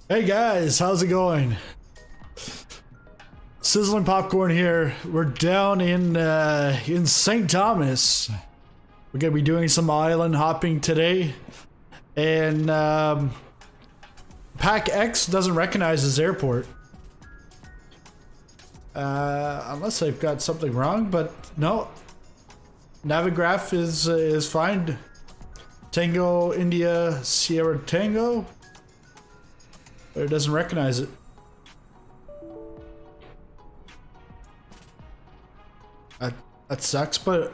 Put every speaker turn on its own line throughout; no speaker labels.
Hey guys, how's it going? Sizzling Popcorn here. We're down in St. Thomas. We're gonna be doing some island hopping today, and Pack X doesn't recognize this airport. Unless I've got something wrong, but no. Navigraph is fine. Tango India Sierra Tango. But it doesn't recognize it. That sucks, but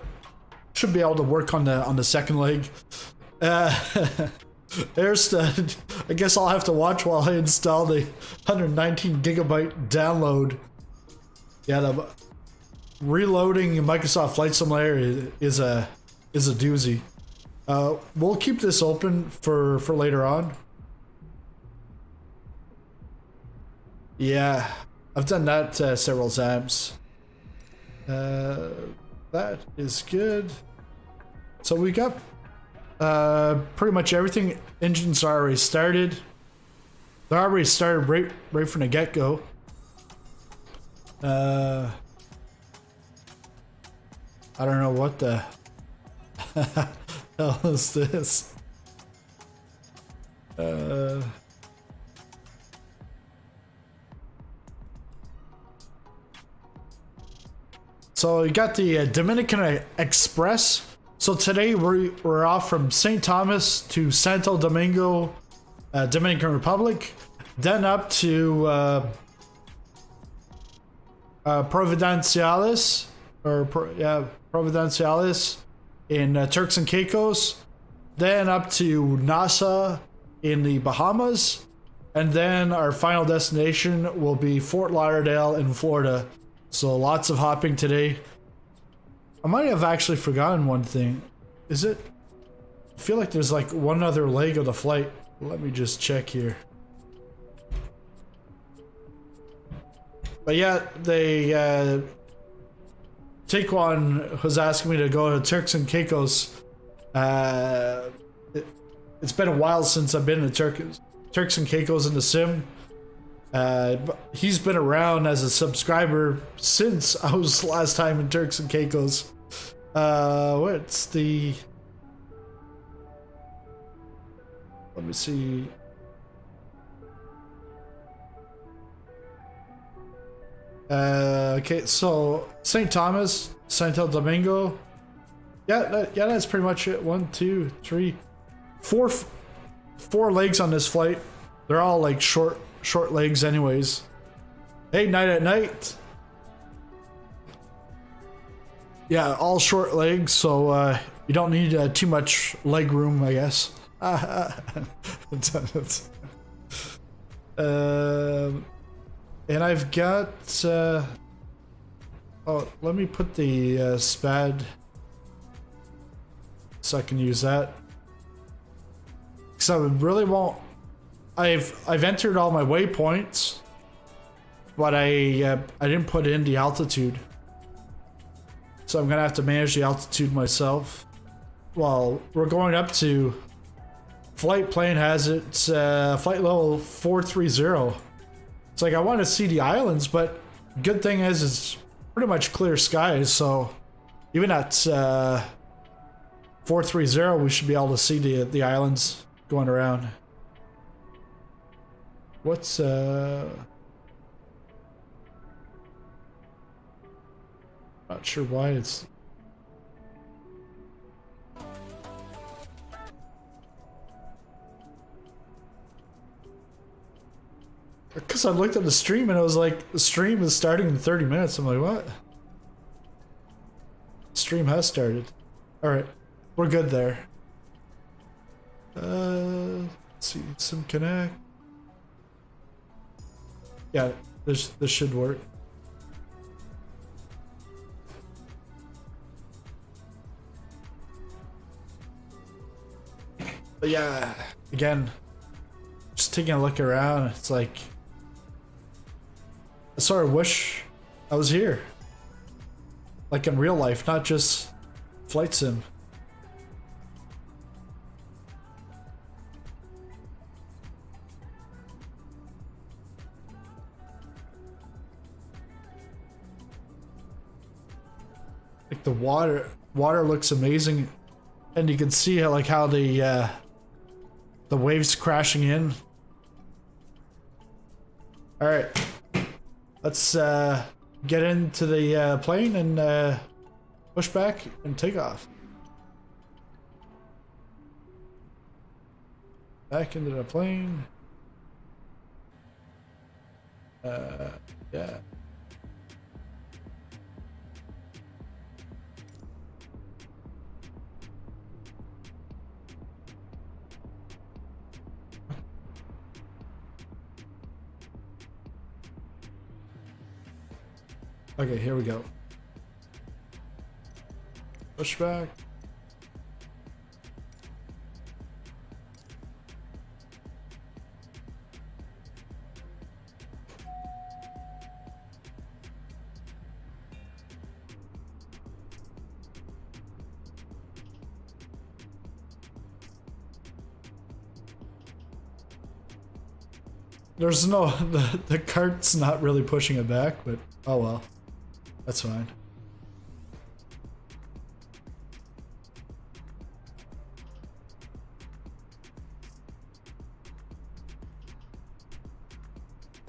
should be able to work on the second leg. Airstud. I guess I'll have to watch while I install the 119 gigabyte download. Yeah, the reloading Microsoft Flight Simulator is a doozy. We'll keep this open for later on. Yeah, I've done that several times. That is good. So we got pretty much everything. Engines are already started. They're already started right from the get-go. I don't know what the hell is this. So you got the Dominican Express. So today we're off from St. Thomas to Santo Domingo, Dominican Republic, then up to Providenciales, Providenciales in Turks and Caicos, then up to Nassau in the Bahamas, and then our final destination will be Fort Lauderdale in Florida. So lots of hopping today. I might have actually forgotten one thing. Is it? I feel like there's like one other leg of the flight. Let me just check here. But yeah, they Takeoff was asking me to go to Turks and Caicos. It's been a while since I've been to Turks and Caicos in the sim. He's been around as a subscriber since I was last time in Turks and Caicos. What's the... Let me see. Okay, so St. Thomas, Santo Domingo. Yeah, that's pretty much it. 1, 2, 3, 4 legs on this flight. They're all like short legs anyways. Hey, night at night. Yeah, all short legs, so you don't need too much leg room, I guess. And I've got oh, let me put the SPAD so I can use that, because I really won't. I've entered all my waypoints, but I didn't put in the altitude, so I'm gonna have to manage the altitude myself. Well, we're going up to flight plane has its flight level 430. It's like I want to see the islands, but good thing is it's pretty much clear skies, so even at 430 we should be able to see the islands going around. What's not sure why it's because I looked at the stream and it was like the stream is starting in 30 minutes. I'm like, what? The stream has started. All right, we're good there. Let's see, some connect. Yeah, this should work. But yeah, again, just taking a look around, it's like I sort of wish I was here, like in real life, not just flight sim. like the water looks amazing, and you can see how, like how the waves crashing in. All right, let's get into the plane and push back and take off. Back into the plane. Yeah. Okay, here we go. Push back. There's no, the cart's not really pushing it back, but oh well. That's fine.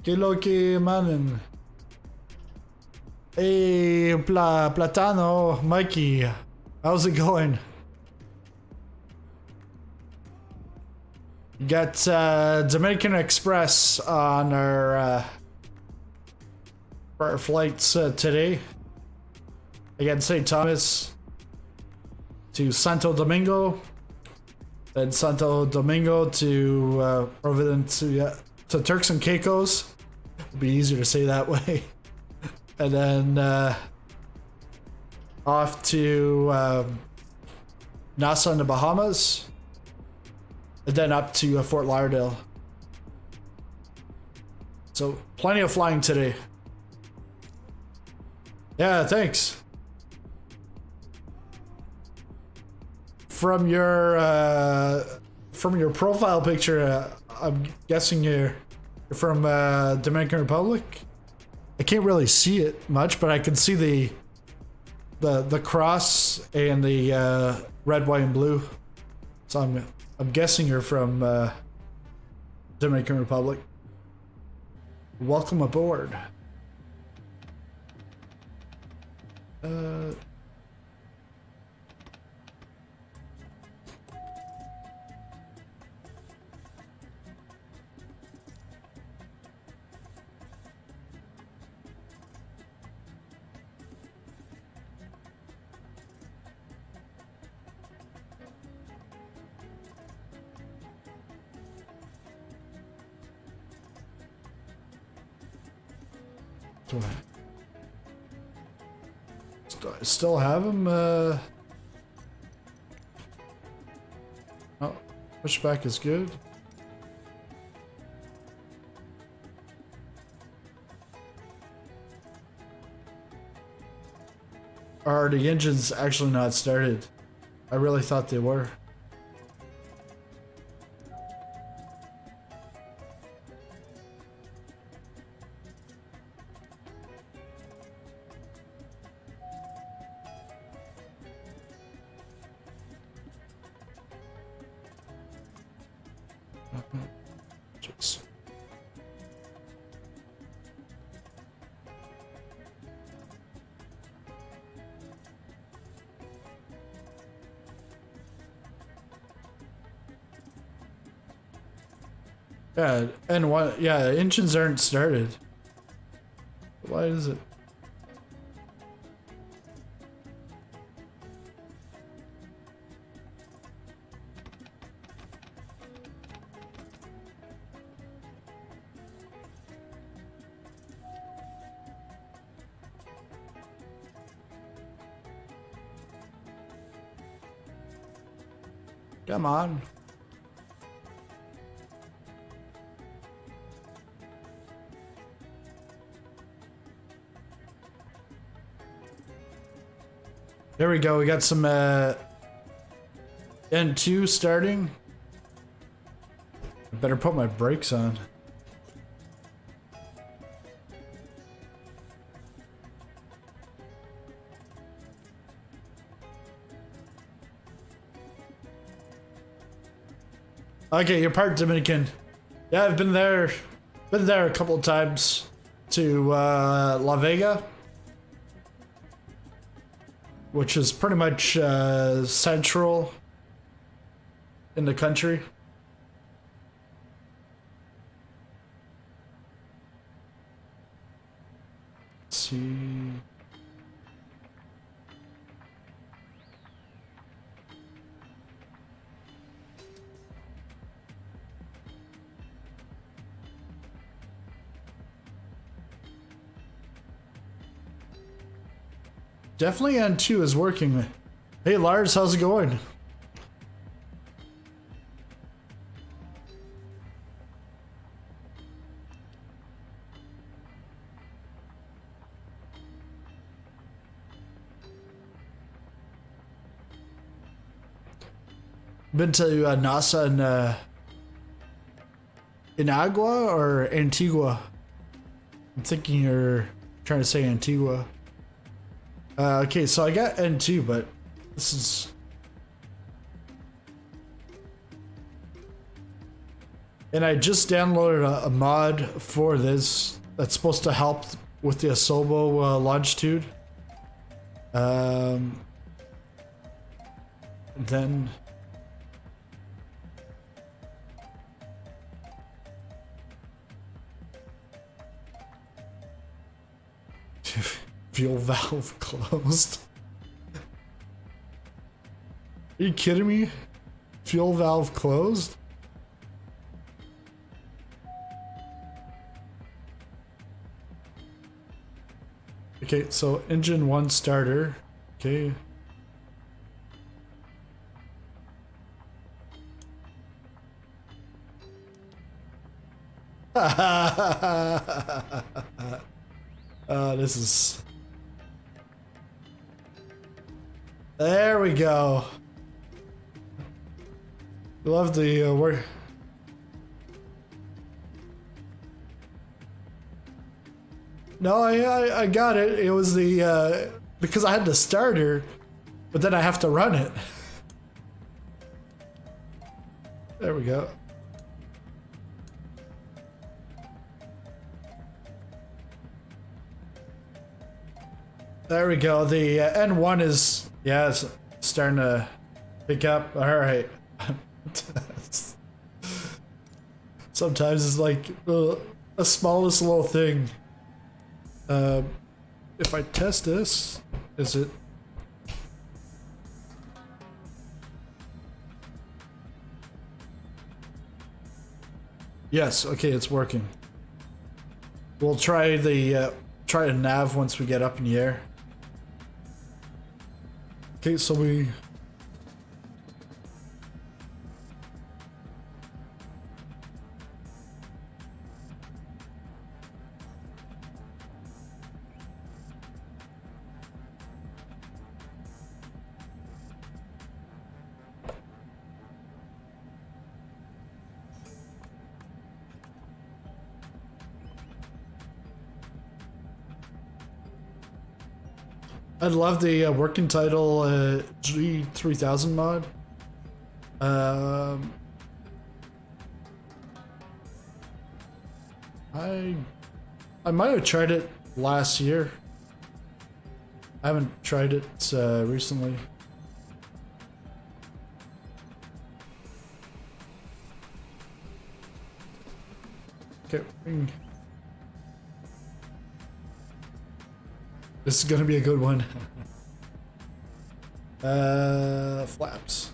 ¿Qué lo que manen? Hey, Platano, Mikey, how's it going? Got Dominican Express on our for our flights today. Again, St. Thomas to Santo Domingo, then Santo Domingo to Providence to Turks and Caicos. It'll be easier to say that way. And then off to Nassau in the Bahamas, and then up to Fort Lauderdale. So plenty of flying today. Yeah, thanks. From your profile picture, I'm guessing you're from Dominican Republic. I can't really see it much, but I can see the cross and the red, white, and blue. So I'm guessing you're from Dominican Republic. Welcome aboard. Still have him. Oh, pushback is good. Are the engines actually not started? I really thought they were. Yeah, and what? Yeah, engines aren't started. Why is it? Come on. There we go. We got some N2 starting. I better put my brakes on. Okay, you're part Dominican. Yeah, I've been there a couple of times to La Vega, which is pretty much central in the country. Let's see. Definitely N2 is working. Hey Lars, how's it going? Been to NASA in Agua or Antigua? I'm thinking you're trying to say Antigua. Okay, so I got N2, but this is... And I just downloaded a mod for this that's supposed to help with the Asobo Longitude. Then... Fuel valve closed. Are you kidding me? Fuel valve closed? Okay, so engine 1 starter. Okay. This is... There we go. Love the work. No, I got it. It was the because I had the starter, but then I have to run it. There we go. There we go. The N1 is, yeah, it's starting to pick up. All right. Sometimes it's like the smallest little thing. If I test this, is it? Yes. Okay, it's working. We'll try the try a nav once we get up in the air. Okay, so we... I'd love the working title G3000 mod. I might have tried it last year. I haven't tried it recently. Okay. This is gonna be a good one. Flaps.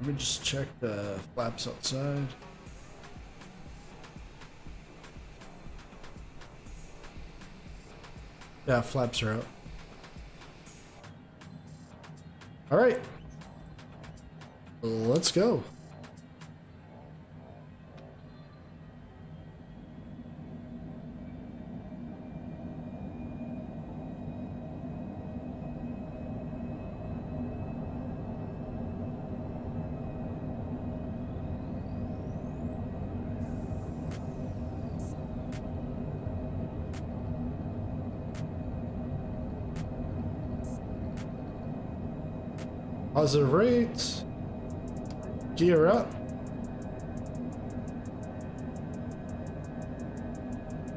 Let me just check the flaps outside. Yeah, flaps are out. All right, let's go. Positive rate. Gear up.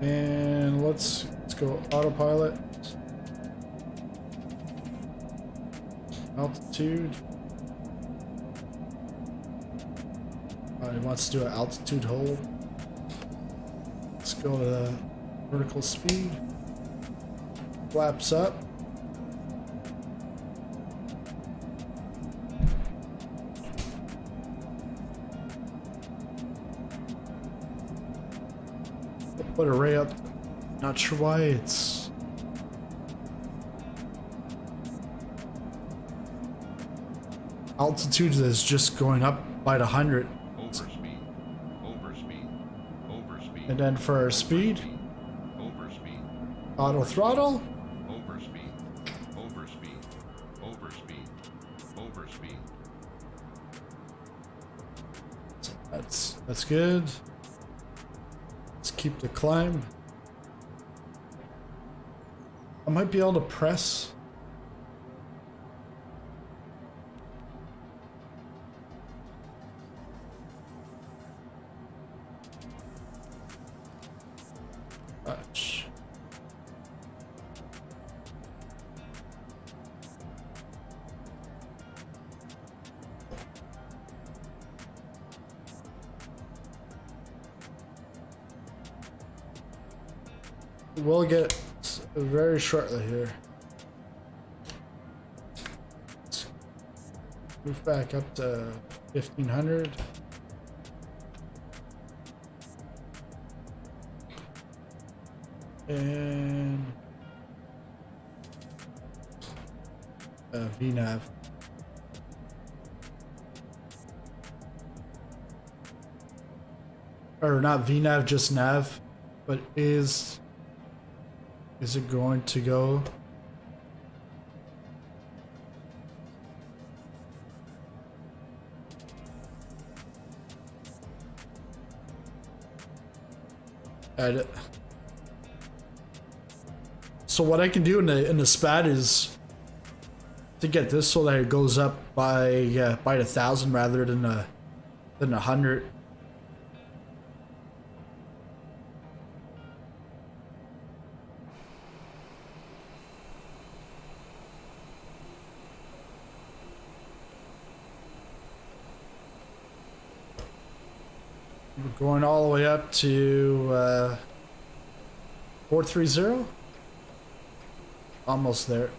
And let's go autopilot. Altitude. It wants to do an altitude hold. Let's go to the vertical speed. Flaps up. Put array up. Not sure why it's. Altitude is just going up by the 100.
Overspeed.
And then for our speed, auto throttle. That's good. Let's keep the climb. I might be able to press. Touch. We'll get very shortly here. Let's move back up to 1500. And VNav. Or not VNav, just nav, but is it going to go? Edit. So what I can do in the SPAT is to get this so that it goes up by the 1,000 rather than the 100. We're going all the way up to 430. Almost there.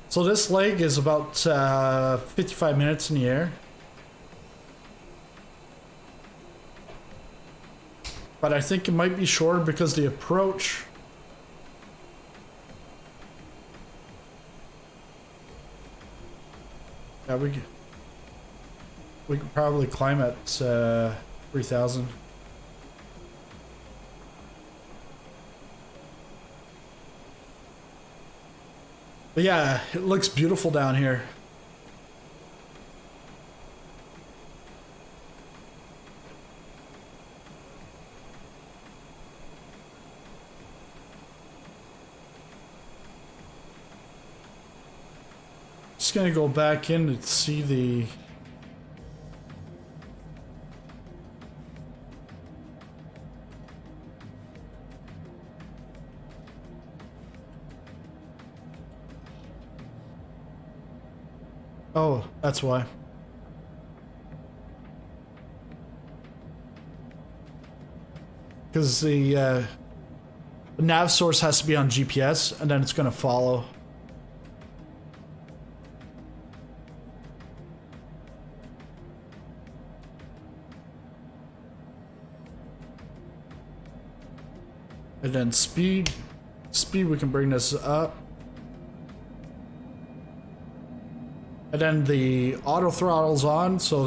So this leg is about 55 minutes in the air. But I think it might be shorter because the approach. Yeah, we could probably climb at 3,000. But yeah, it looks beautiful down here. Just gonna go back in and see the Oh, that's why. Because the nav source has to be on GPS, and then it's going to follow. And then speed. Speed, we can bring this up. And then the auto throttle's on, so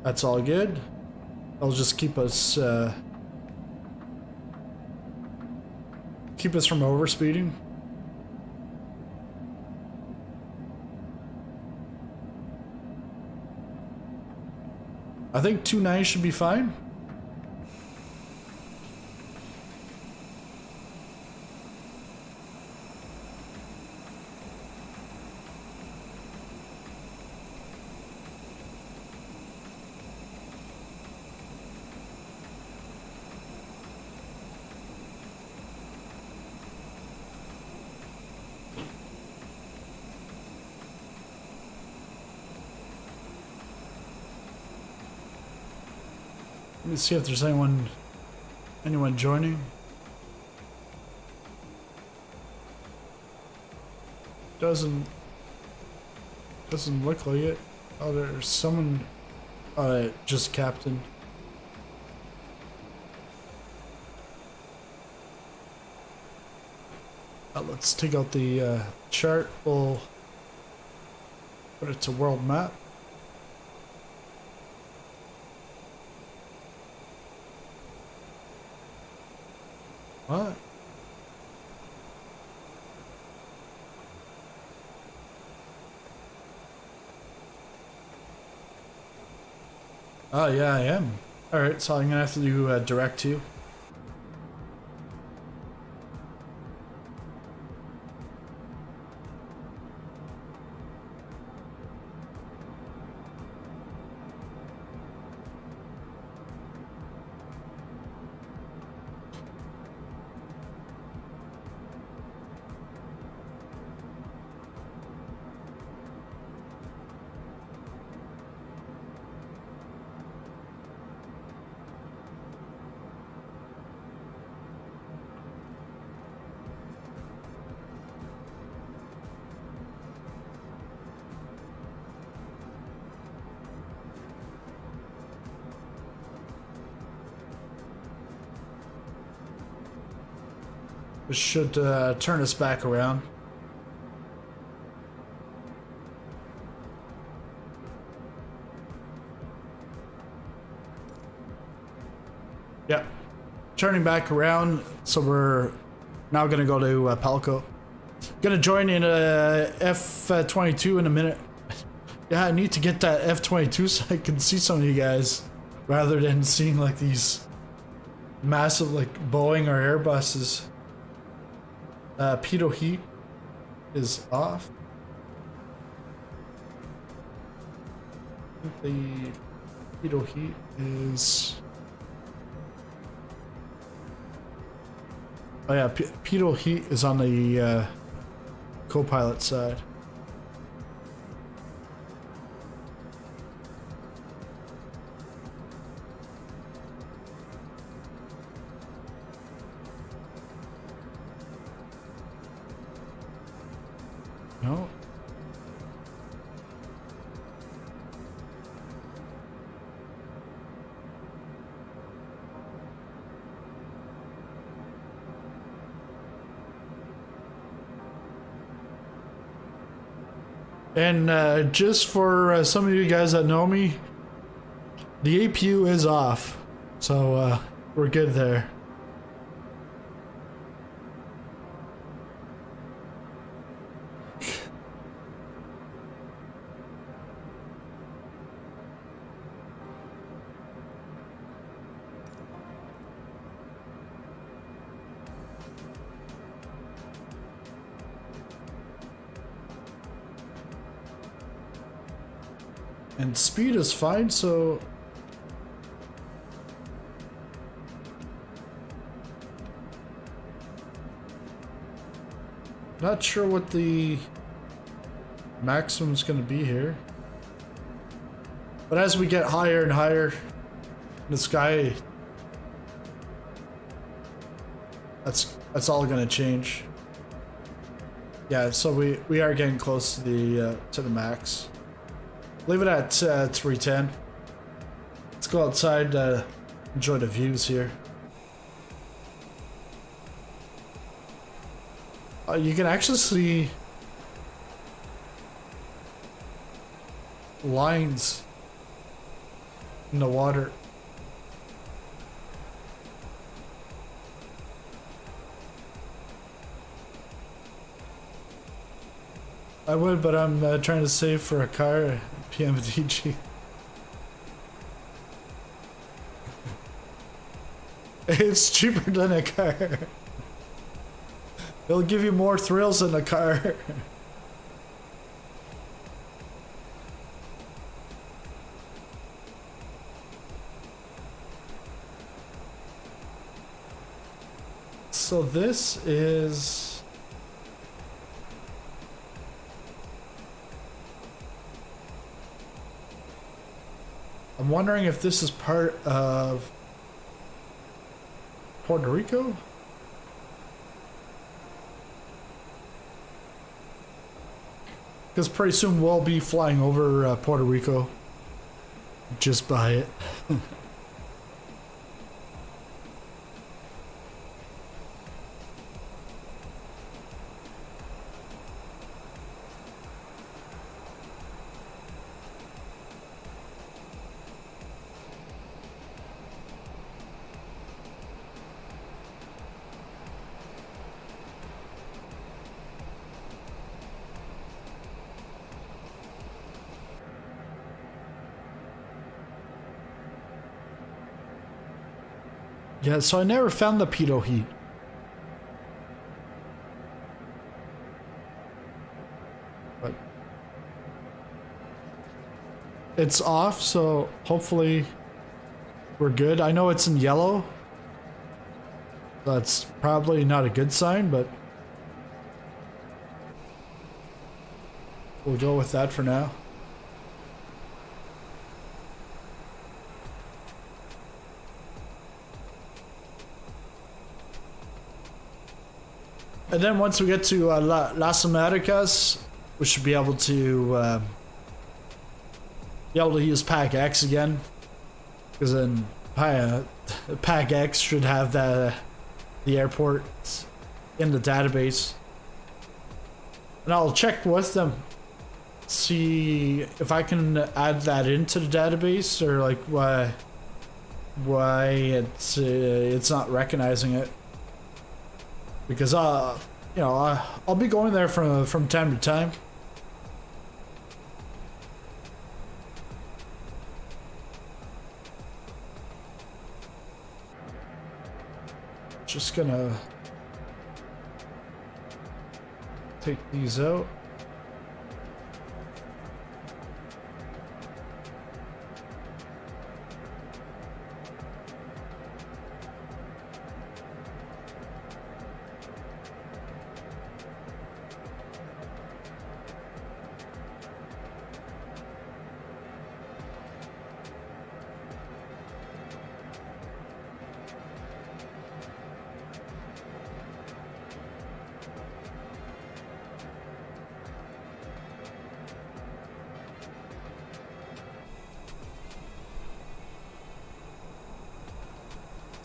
that's all good. It'll just keep us from overspeeding. I think 290 should be fine. me see if there's anyone joining. Doesn't look like it. Oh, there's someone. Just captain. Let's take out the chart. We'll put it to world map. What? Oh yeah, I am. Alright, so I'm gonna have to do direct to you. This should turn us back around. Yep. Turning back around, so we're now gonna go to Palco. Gonna join in a F-22 in a minute. Yeah, I need to get that F-22 so I can see some of you guys, rather than seeing like these massive like Boeing or Airbuses. Pitot heat is off. I think the pitot heat is. Oh yeah, pitot heat is on the co-pilot side. No. And just for some of you guys that know me, the APU is off, so we're good there. And speed is fine, so not sure what the maximum is going to be here. But as we get higher and higher in the sky, that's all going to change. Yeah, so we are getting close to the max. Leave it at 310. Let's go outside, enjoy the views here. You can actually see lines in the water. I would, but I'm trying to save for a car. PMDG. It's cheaper than a car. It'll give you more thrills than a car. So this is... I'm wondering if this is part of Puerto Rico? Because pretty soon we'll be flying over Puerto Rico. Just by it. Yeah, so I never found the pitot heat. But it's off, so hopefully we're good. I know it's in yellow. That's probably not a good sign, but we'll go with that for now. And then once we get to Las Americas, we should be able to use Pack X again, because then Pack X should have the airport in the database, and I'll check with them, see if I can add that into the database, or like why it's not recognizing it. Because you know, I'll be going there from time to time. Just gonna take these out.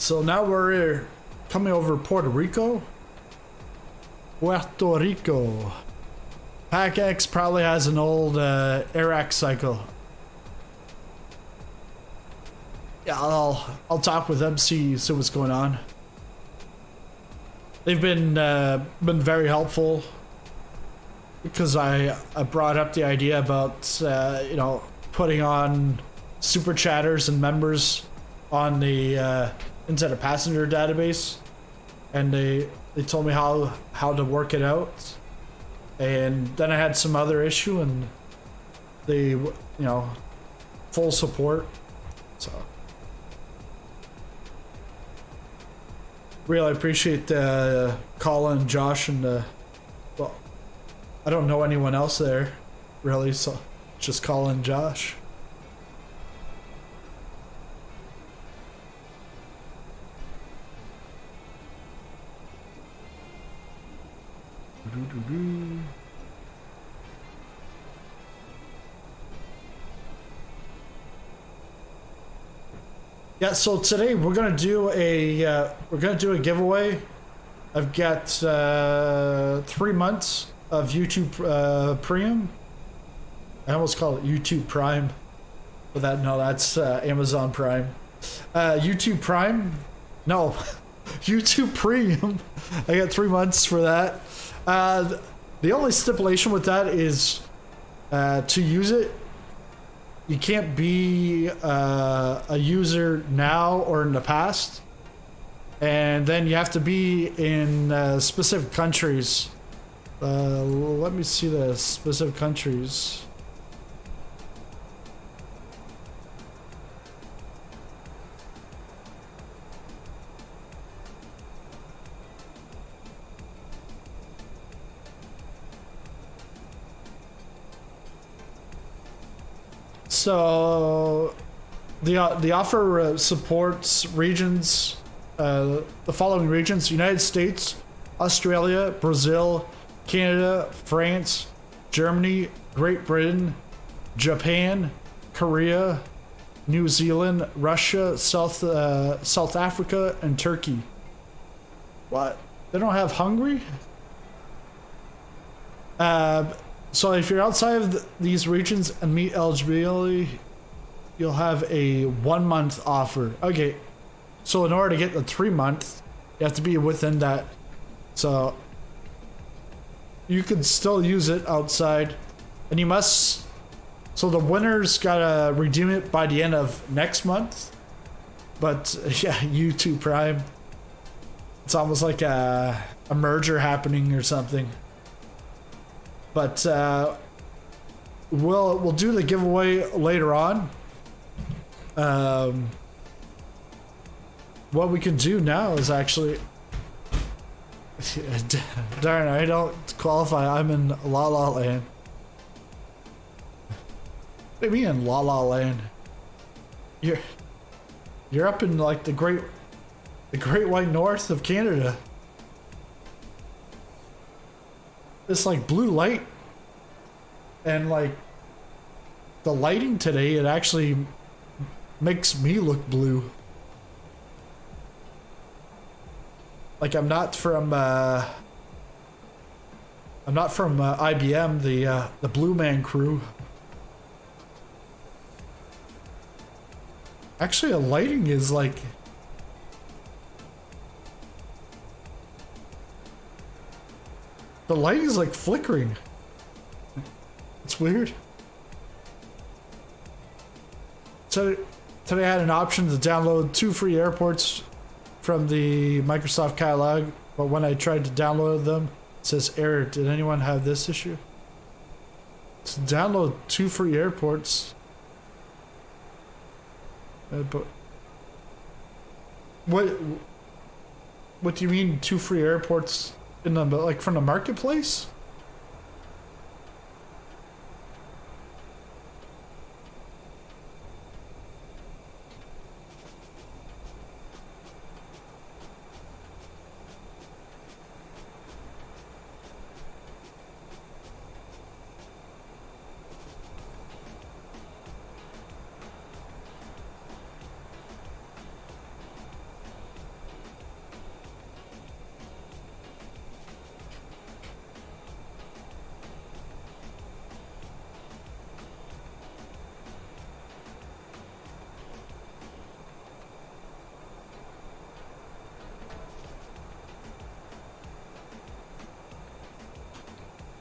So now we're coming over Puerto Rico. Puerto Rico. Pack X probably has an old Iraq cycle. Yeah, I'll talk with them, see what's going on. They've been very helpful, because I brought up the idea about you know, putting on super chatters and members on the into the passenger database, and they told me how to work it out, and then I had some other issue, and they, you know, full support. So really appreciate Colin, Josh, and well, I don't know anyone else there really, so just Colin and Josh. Yeah, so today we're gonna do a giveaway. I've got 3 months of YouTube Premium. I almost call it YouTube Prime, but that's Amazon Prime. YouTube Prime, no, YouTube Premium. I got 3 months for that. The only stipulation with that is to use it, you can't be a user now or in the past, and then you have to be in specific countries. Let me see the specific countries. So the offer supports regions the following regions: United States, Australia, Brazil, Canada, France, Germany, Great Britain, Japan, Korea, New Zealand, Russia, South Africa, and Turkey. What? They don't have Hungary? So if you're outside of these regions and meet eligibility, you'll have a 1 month offer. Okay, so in order to get the 3 month, you have to be within that. So you can still use it outside, and you must. So the winners gotta redeem it by the end of next month. But yeah, YouTube Prime. It's almost like a merger happening or something. But we'll do the giveaway later on. What we can do now is actually. Darn, I don't qualify. I'm in La La Land. What do you mean in La La Land? You're up in like the Great White North of Canada. It's like blue light, and like the lighting today, it actually makes me look blue. Like I'm not from IBM, the Blue Man crew. Actually, the lighting is like. The light is like flickering. It's weird. So today I had an option to download 2 free airports from the Microsoft catalog, but when I tried to download them, it says error. Did anyone have this issue? To download 2 free airports. But what do you mean 2 free airports? In the, like from the marketplace?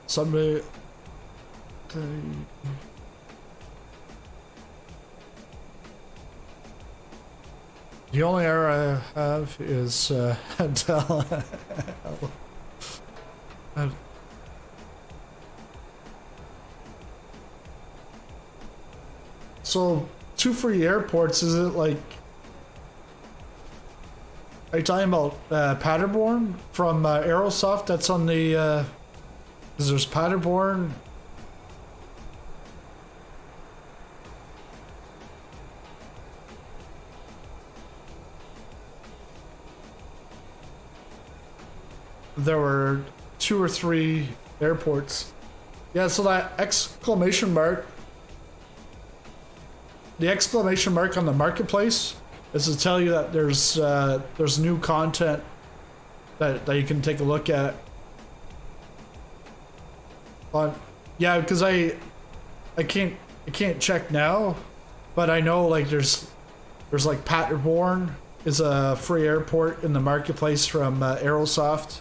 Somebody. The only error I have is until. So 2 free airports, is it like? Are you talking about Paderborn from Aerosoft? That's on the. Because there's Paderborn. There were 2 or 3 airports. Yeah, so that exclamation mark. The exclamation mark on the marketplace is to tell you that there's new content that you can take a look at. Yeah, because I can't check now, but I know like there's like Paderborn is a free airport in the marketplace from Aerosoft.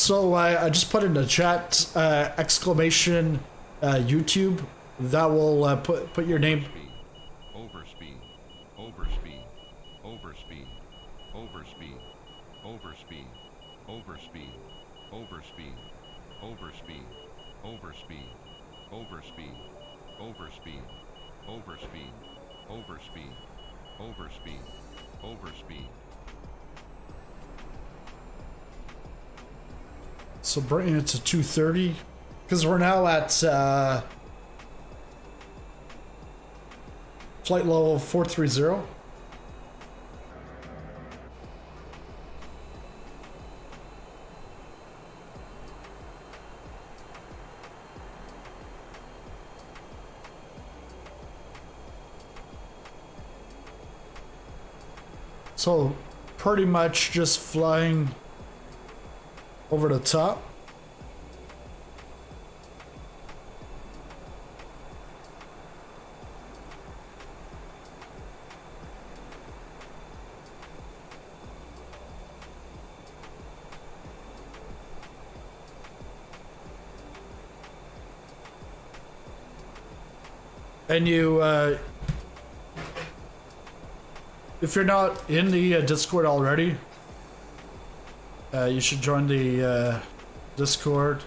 So I just put in the chat exclamation YouTube. That will put your name.
Overspeed, overspeed, overspeed, overspeed, overspeed, overspeed, overspeed, overspeed, overspeed, overspeed, overspeed, overspeed, overspeed, overspeed, overspeed.
So bring it to 230 because we're now at flight level 430. So pretty much just flying over the top. And you, if you're not in the Discord already, you should join the Discord.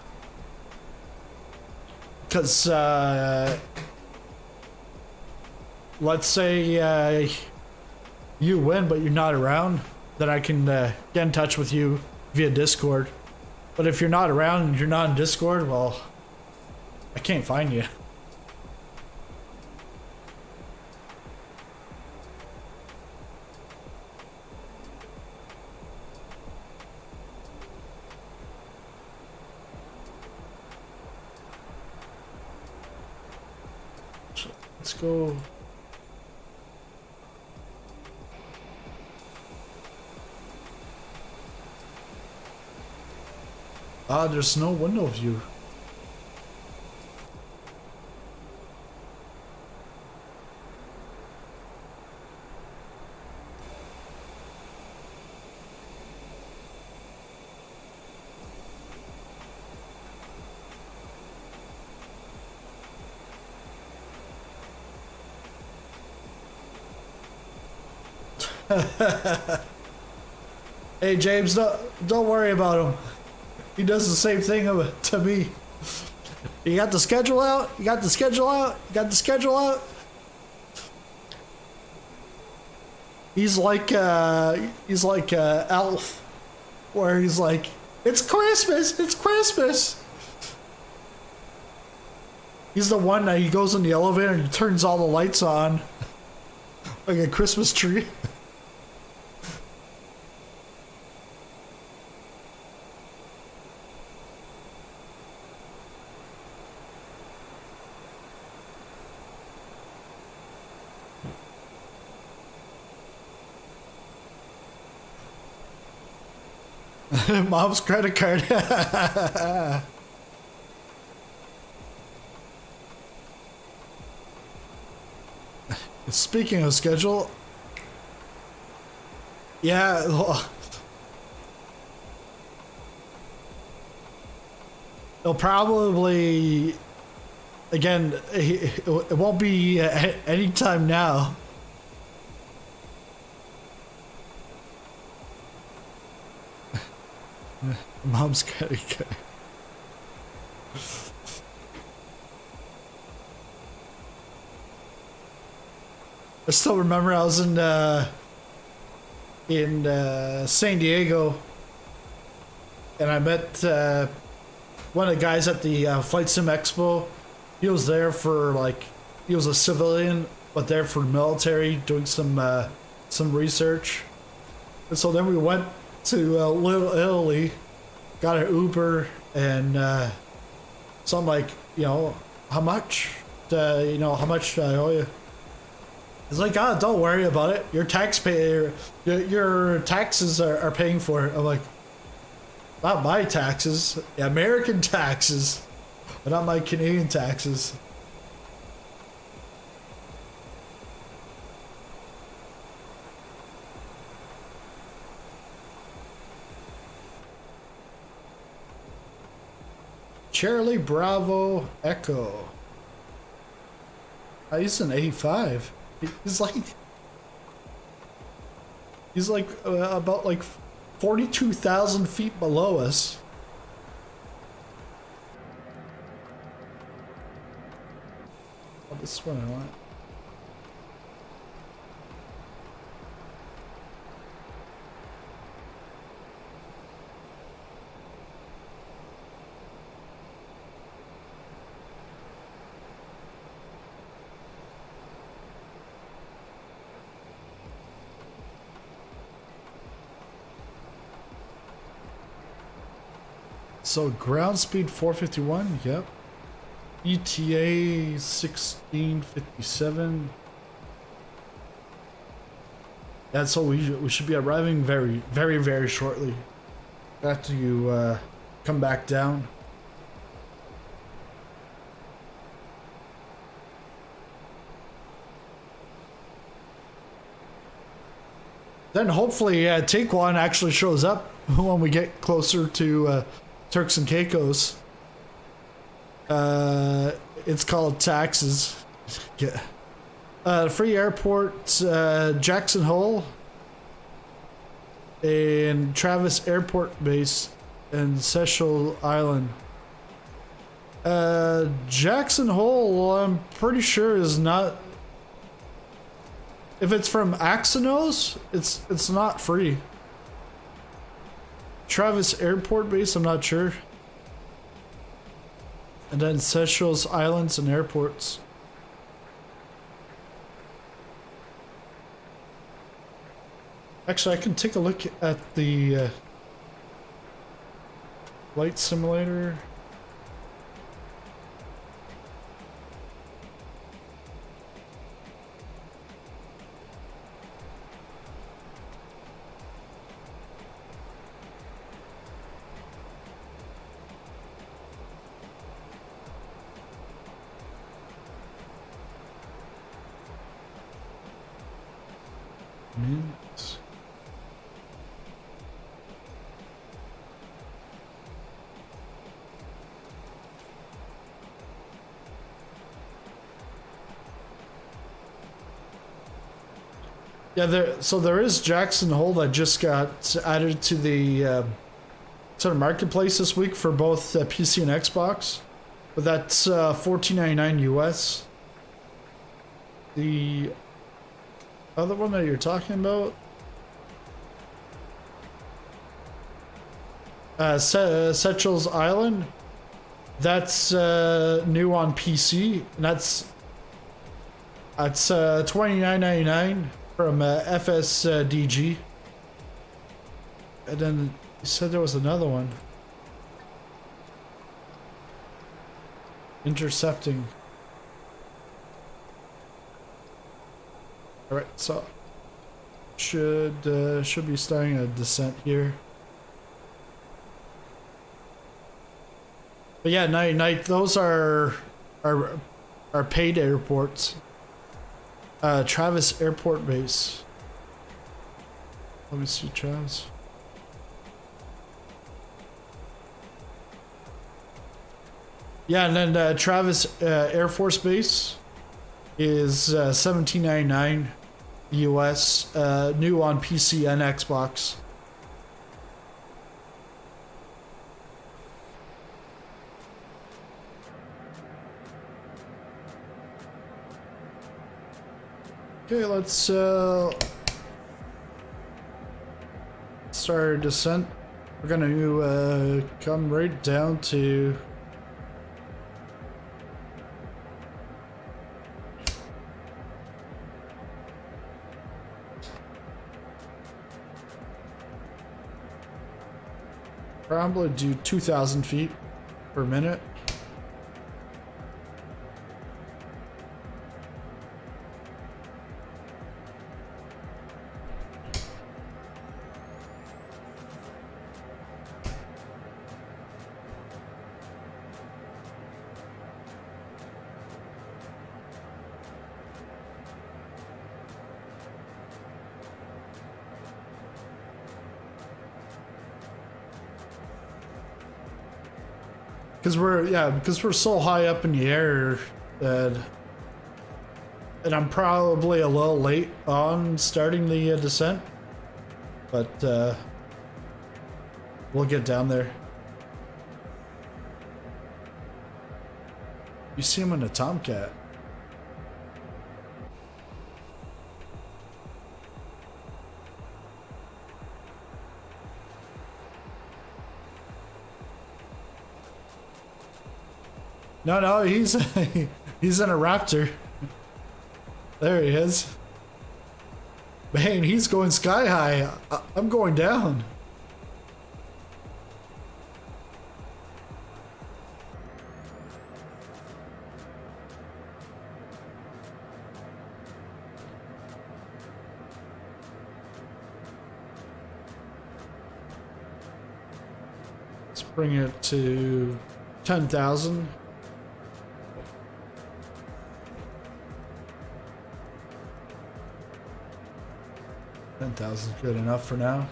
Because, let's say you win, but you're not around, then I can get in touch with you via Discord. But if you're not around and you're not in Discord, well, I can't find you. Let's go. Ah, there's no window view. Hey James, don't worry about him. He does the same thing to me. You got the schedule out? You got the schedule out? You got the schedule out? He's like Elf, where he's like, it's Christmas, it's Christmas. He's the one that he goes in the elevator and he turns all the lights on like a Christmas tree. Mom's credit card. Speaking of schedule, yeah, it'll probably, again, it won't be anytime now. Mom's credit card. I still remember I was in San Diego, and I met one of the guys at the Flight Sim Expo. He was there for he was a civilian, but there for the military, doing some research. And so then we went to Little Italy, got an Uber, and so I'm like, how much? How much do I owe you? He's like, don't worry about it. Your taxpayer, your taxes are paying for it. I'm like, not my taxes, American taxes, but not my Canadian taxes. Charlie Bravo Echo. He's an 85. He's like about like 42,000 feet below us. Oh, this is what I want. So ground speed 451, yep. ETA 1657. Yeah, so we should be arriving very shortly. After you come back down. Then hopefully Take One actually shows up when we get closer to Turks and Caicos. It's called taxes. Yeah. Free airport, Jackson Hole and Travis Airport Base and Seychelles Island. Jackson Hole, I'm pretty sure is not. If it's from Axonos, it's not free. Travis Airport Base, I'm not sure. And then Seychelles Islands and airports. Actually, I can take a look at the flight simulator. Minutes. Yeah, there is Jackson Hole that just got added to the sort of marketplace this week for both PC and Xbox, but that's $14.99 US. The other one that you're talking about, Seychelles Island, that's new on PC, and that's $29.99 from FSDG. And then you said there was another one. Intercepting. All right, so should be starting a descent here. But yeah, night. Those are paid airports. Travis Airport Base. Let me see, Travis. Yeah, and then Travis Air Force Base is $17.99 US, new on PC and Xbox. Okay, let's start our descent. We're gonna come right down to probably do 2,000 feet per minute. because we're so high up in the air that, and I'm probably a little late on starting the descent, but we'll get down there. You see him in a Tomcat. No, he's he's in a Raptor. There he is. Man, he's going sky high. I'm going down. Let's bring it to 10,000. 10,000 is good enough for now.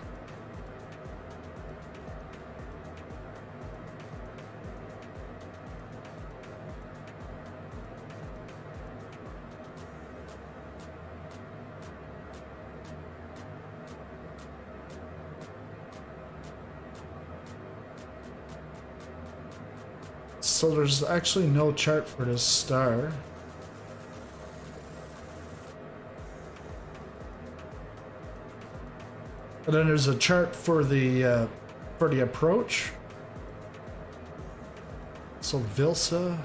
So there's actually no chart for this star. And then there's a chart for the approach. So Vilsa.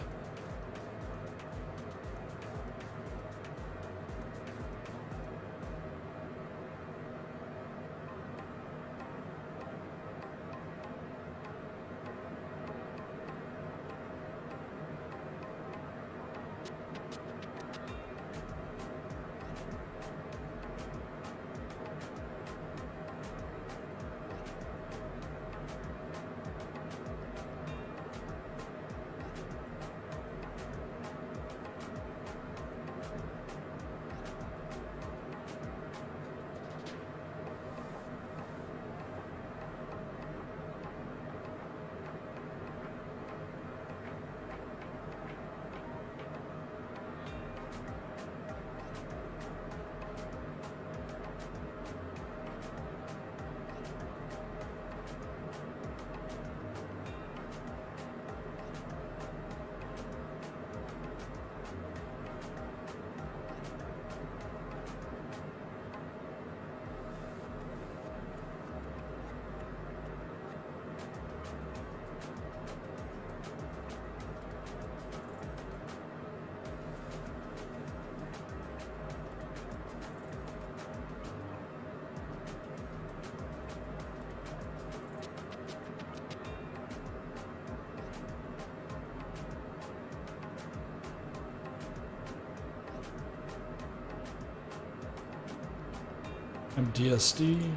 MDSD.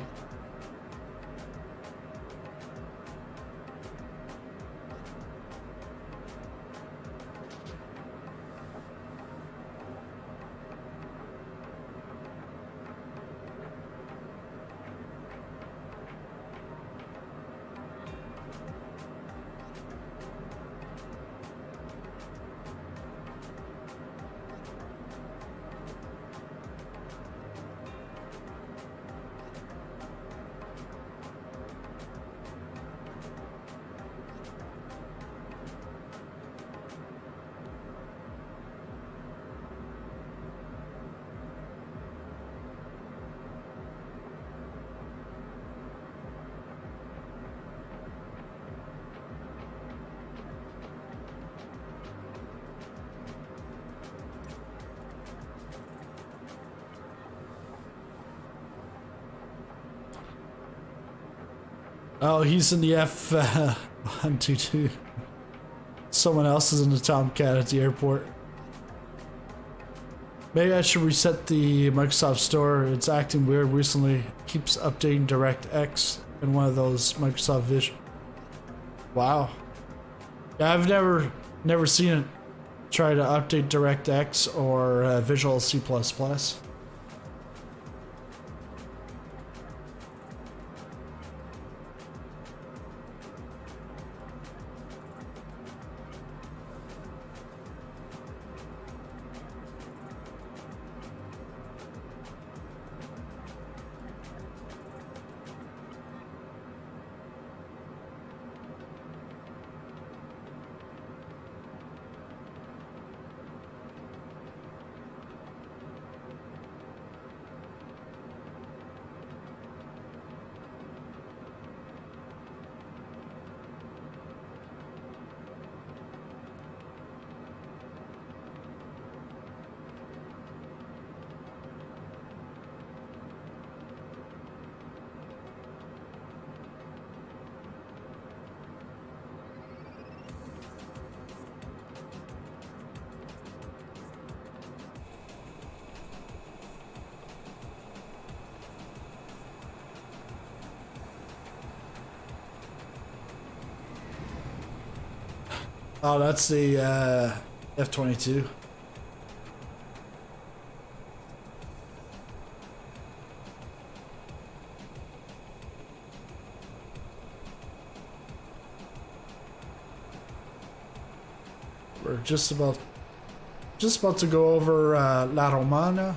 Oh, he's in the F122. Someone else is in the Tomcat at the airport. Maybe I should reset the Microsoft Store. It's acting weird recently. Keeps updating DirectX in one of those Microsoft Vision. Wow. Yeah, I've never seen it try to update DirectX or Visual C++. Oh, that's the F-22. We're just about to go over La Romana.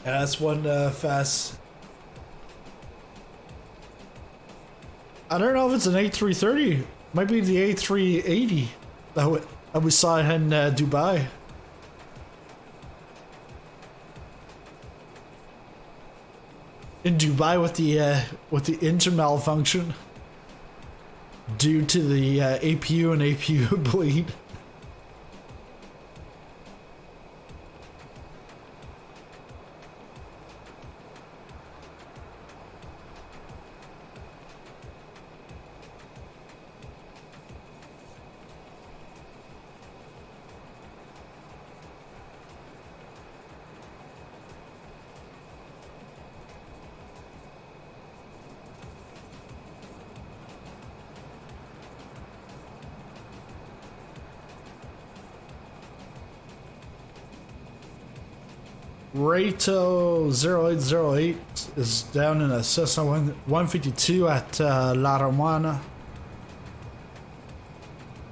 Yeah, that's one fast. I don't know if it's an A330. Might be the A380 that we saw in Dubai. In Dubai with the engine malfunction due to the APU and APU bleed. Rato 0808 is down in a Cessna 152 at La Romana.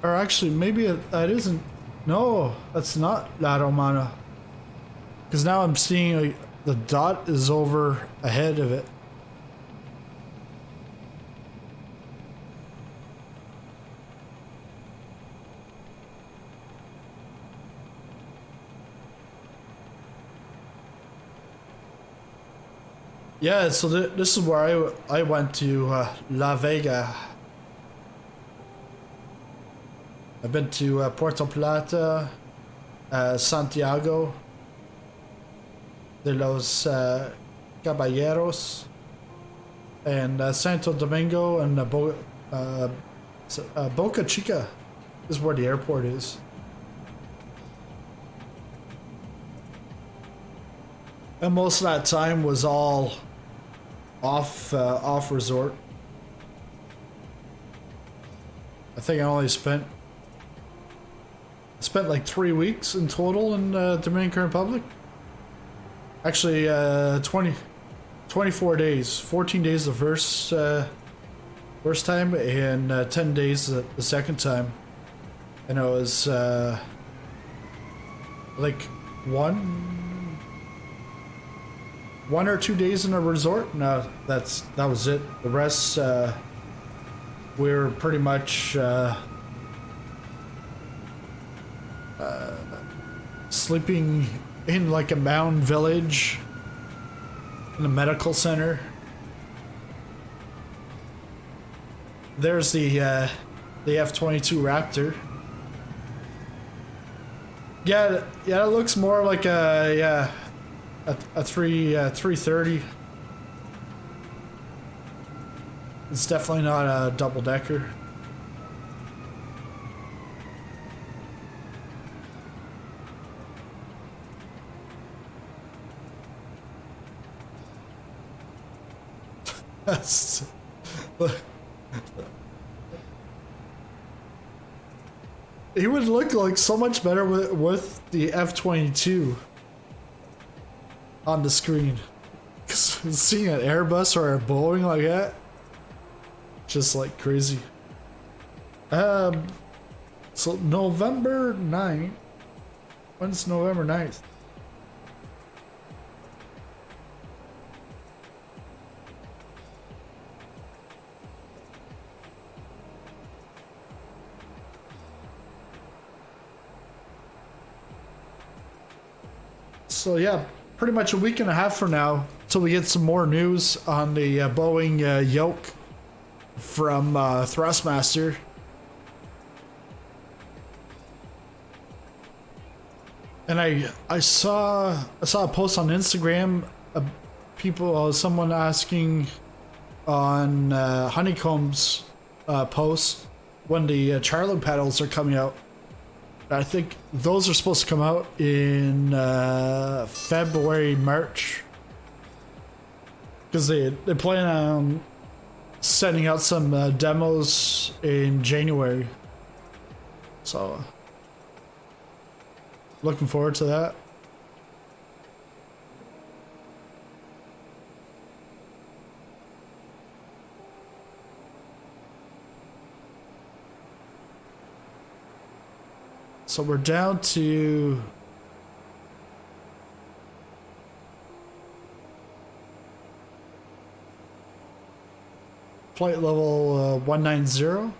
Or actually, maybe that isn't. No, that's not La Romana. Because now I'm seeing the dot is over ahead of it. Yeah, so this is where I went to La Vega. I've been to Puerto Plata, Santiago de los Caballeros, and Santo Domingo, and Boca Chica is where the airport is. And most of that time was all off resort. I think I only spent like 3 weeks in total in Dominican Republic. Actually, 24 days, 14 days the first time, and 10 days the second time. And it was like one or 2 days in a resort. No, that was it. The rest, we were pretty much sleeping in like a mountain village in a medical center. There's the F-22 Raptor. Yeah, it looks more like a 330. It's definitely not a double decker. He would look like so much better with the F-22 on the screen. Seeing an Airbus or a Boeing like that, just like crazy. So November 9th. When's November 9th? So yeah, pretty much a week and a half from now till we get some more news on the Boeing Yoke from Thrustmaster. And I saw a post on Instagram, someone asking on Honeycomb's post when the Charlie pedals are coming out. I think those are supposed to come out in February, March. Because they plan on sending out some demos in January. So, looking forward to that. So we're down to flight level 190.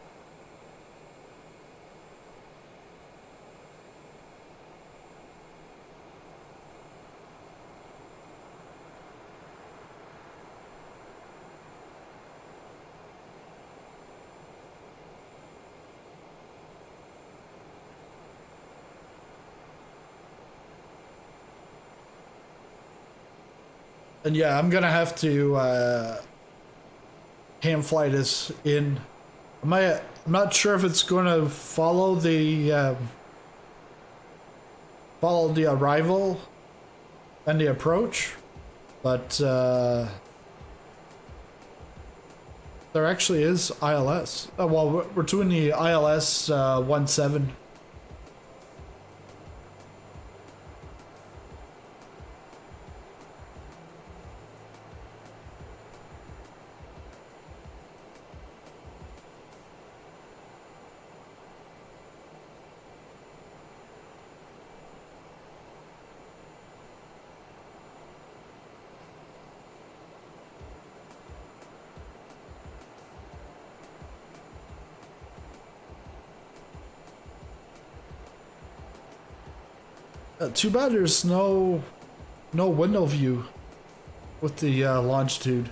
And yeah, I'm gonna have to hand fly this in. I'm not sure if it's gonna follow the arrival and the approach, but there actually is ILS. Well, we're doing the ILS 17. Too bad there's no window view with the Longitude.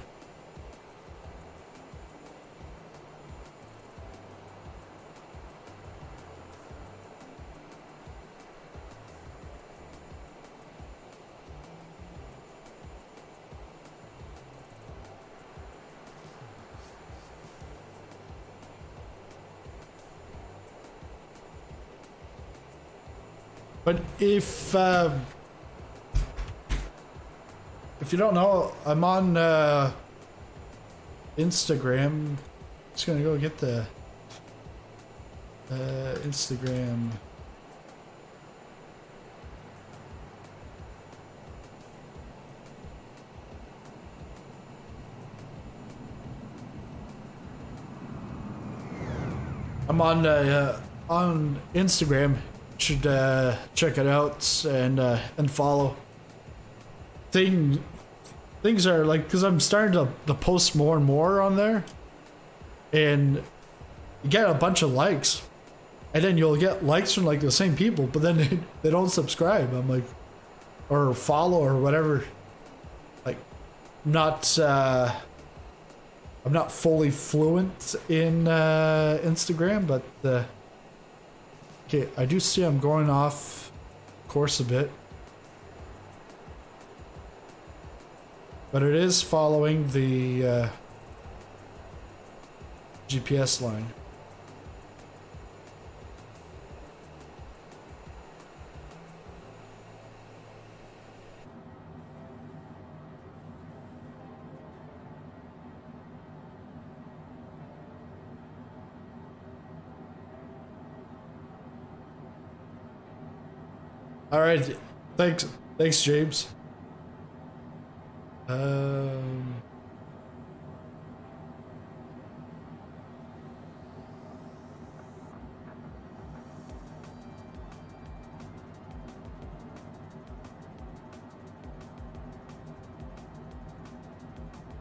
But if you don't know, I'm on Instagram. Just gonna go get the Instagram. I'm on Instagram. Should check it out and follow. Things are like, because I'm starting to post more and more on there, and you get a bunch of likes, and then you'll get likes from like the same people, but then they don't subscribe. I'm like, or follow or whatever. Like, I'm not fully fluent in Instagram, but okay, I do see I'm going off course a bit. But it is following the GPS line. All right, thanks, James.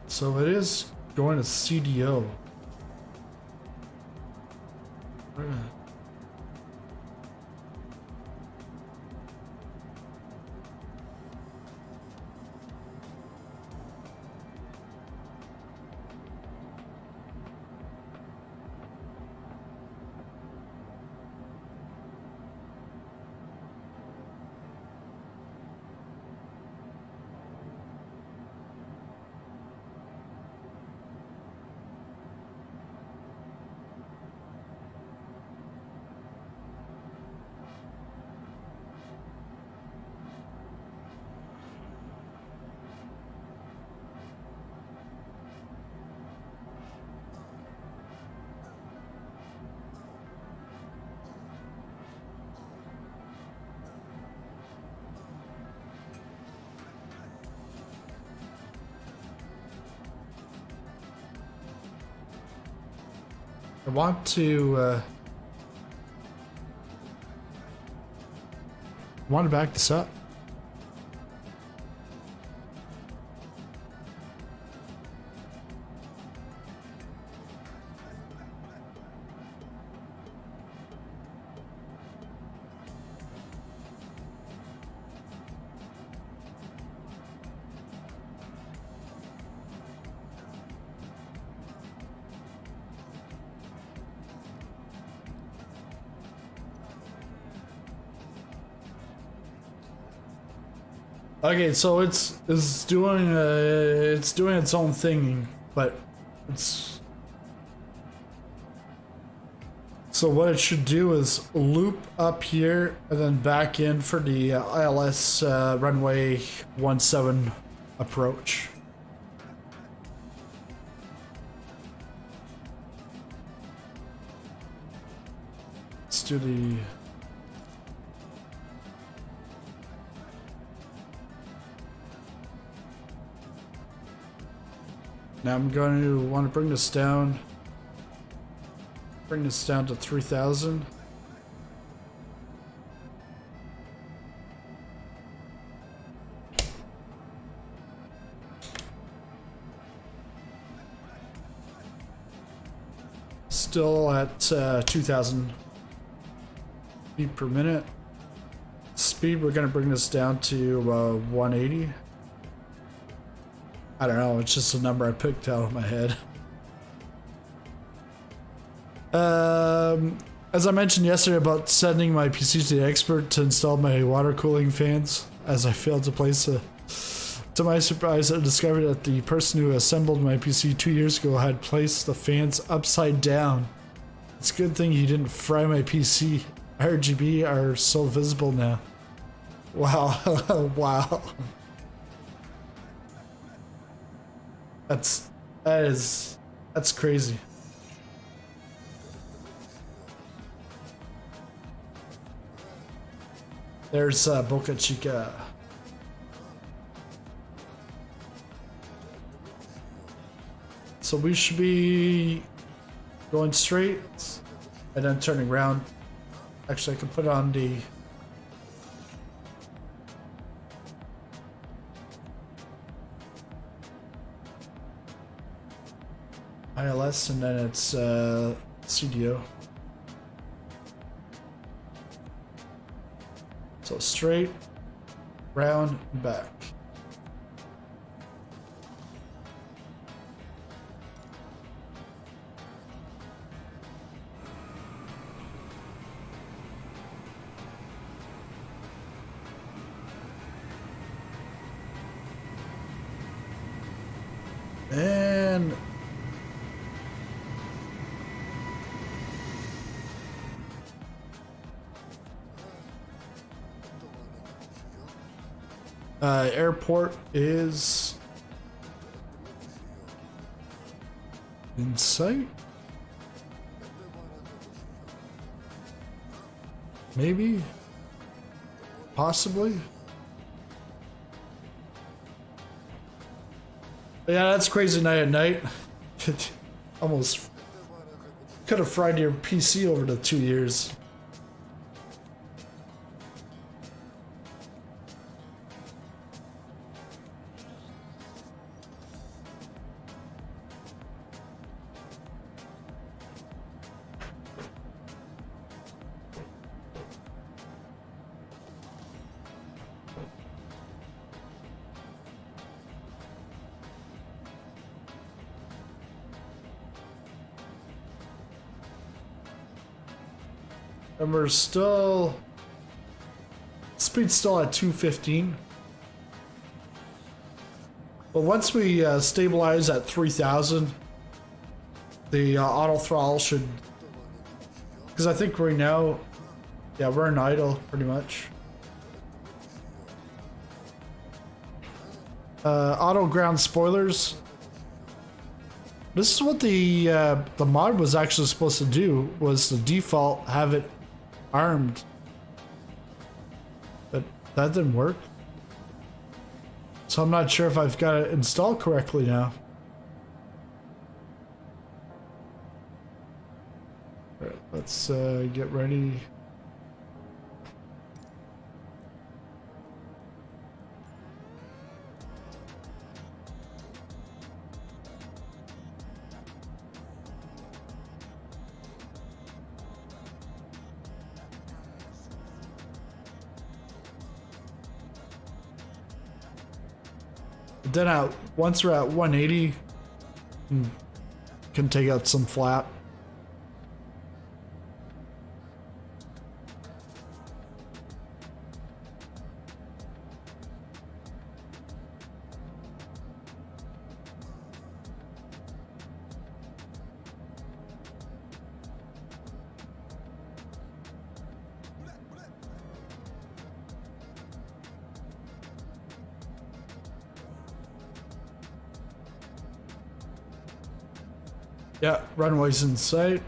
So it is going to CDO. I want to back this up. Okay, so it's doing its own thing, but it's so what it should do is loop up here and then back in for the ILS runway 17 approach. Let's do the. Now I'm going to want to bring this down. Bring this down to 3,000. Still at 2,000 feet per minute. Speed, we're going to bring this down to 180. I don't know, it's just a number I picked out of my head. As I mentioned yesterday about sending my PC to the expert to install my water cooling fans, as I failed to place a... To my surprise, I discovered that the person who assembled my PC 2 years ago had placed the fans upside down. It's a good thing he didn't fry my PC. RGB are so visible now. Wow, wow. That's crazy. There's Boca Chica. So we should be going straight and then turning around. Actually, I can put on the ILS and then it's CDO. So straight, round, and back. And airport is in sight. Maybe, possibly. Yeah, that's crazy night at night. Almost could have fried your PC over the 2 years. And we're still... Speed's still at 215. But once we stabilize at 3,000, the auto throttle should... Because I think right now, yeah, we're in idle pretty much. Auto ground spoilers. This is what the mod was actually supposed to do, was the default have it armed. But that didn't work. So I'm not sure if I've got it installed correctly now. Let's get ready. Then once we're at 180, can take out some flap. Yeah, runway's in sight.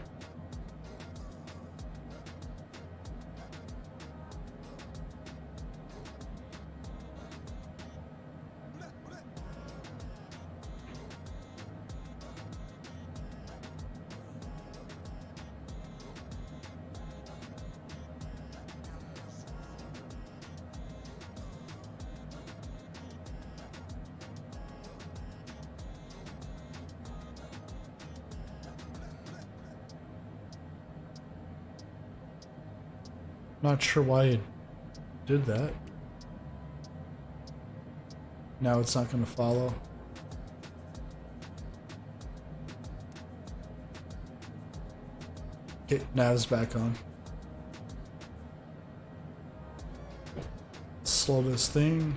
Not sure why it did that. Now it's not going to follow. Okay, now it's back on. Slow this thing.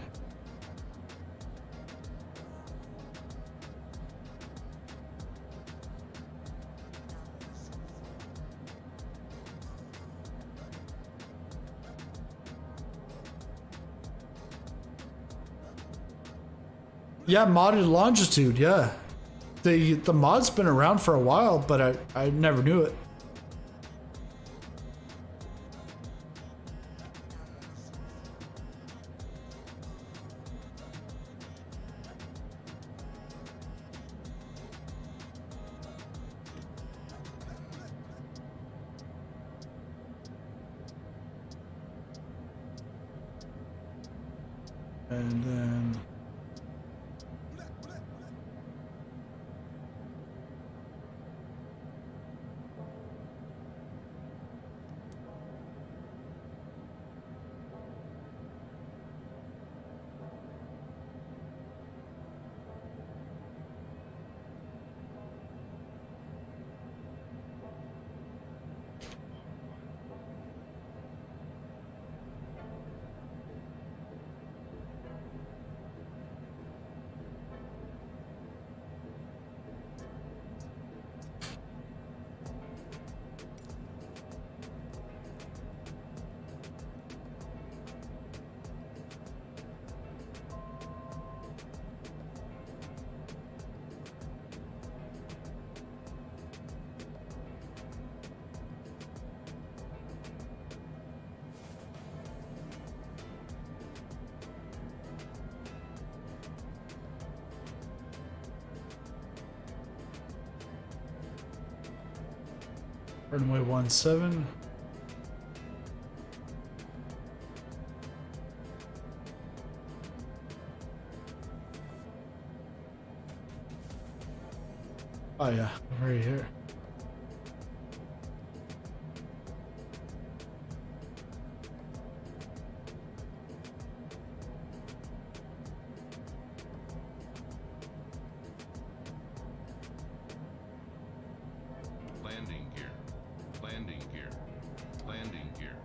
Yeah, modded Longitude, yeah. The mod's been around for a while, but I never knew it. And then runway 17. Oh yeah, I'm right here.
Landing gear. Landing gear. Landing gear.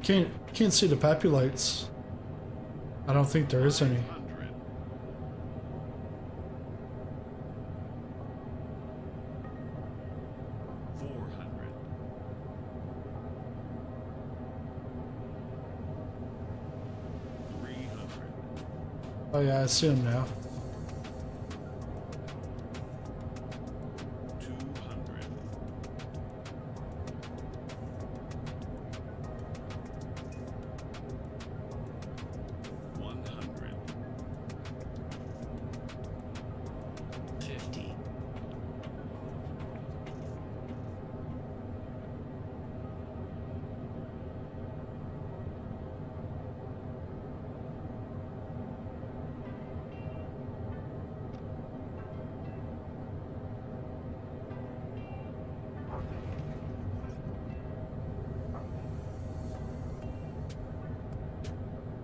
Can't see the PAPI lights. I don't think there is any.
100. 400. 300.
Oh yeah, I see them now.
200. 100.
50.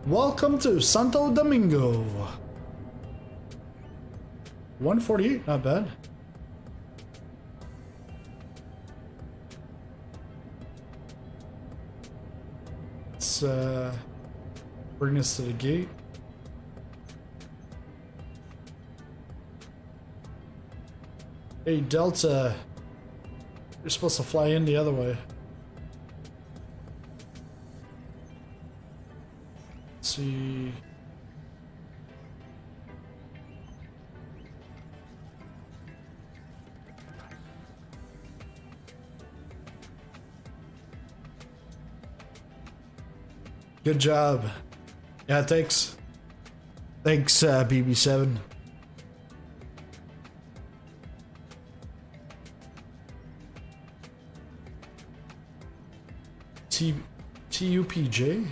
'Welcome to Santo Domingo. 148, not bad. Let's bring us to the gate. Hey Delta, you're supposed to fly in the other way. Let's see. Good job. Yeah, thanks. Thanks, BB7. TUPJ?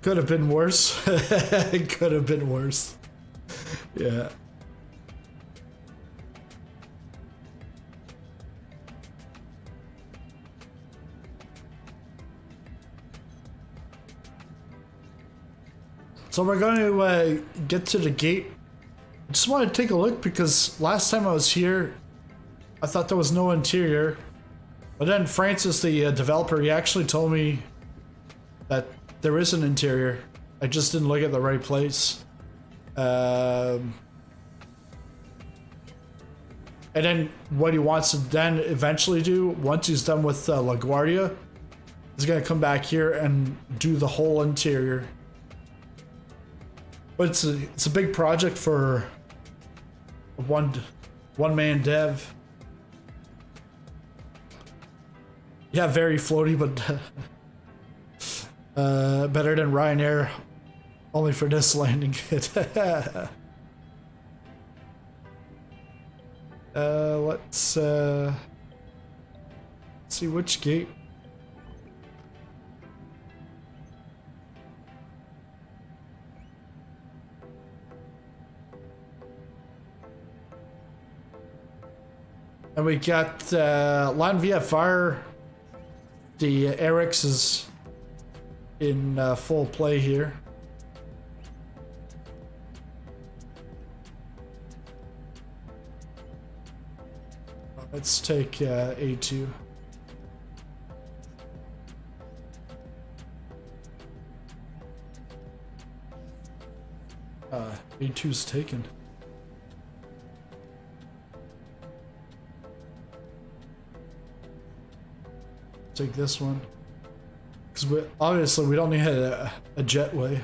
Could have been worse. It could have been worse. Yeah. So we're going to get to the gate. I just wanted to take a look because last time I was here, I thought there was no interior. But then Francis, the developer, he actually told me that there is an interior. I just didn't look at the right place. And then what he wants to then eventually do, once he's done with LaGuardia, he's gonna come back here and do the whole interior. But it's a big project for one man dev. Yeah, very floaty, but better than Ryanair, only for this landing kit. Let's see which gate. And we got Land VFR. The Eric's is in full play here. Let's take A2. A2's taken. Take this one. Because obviously we don't need a jetway.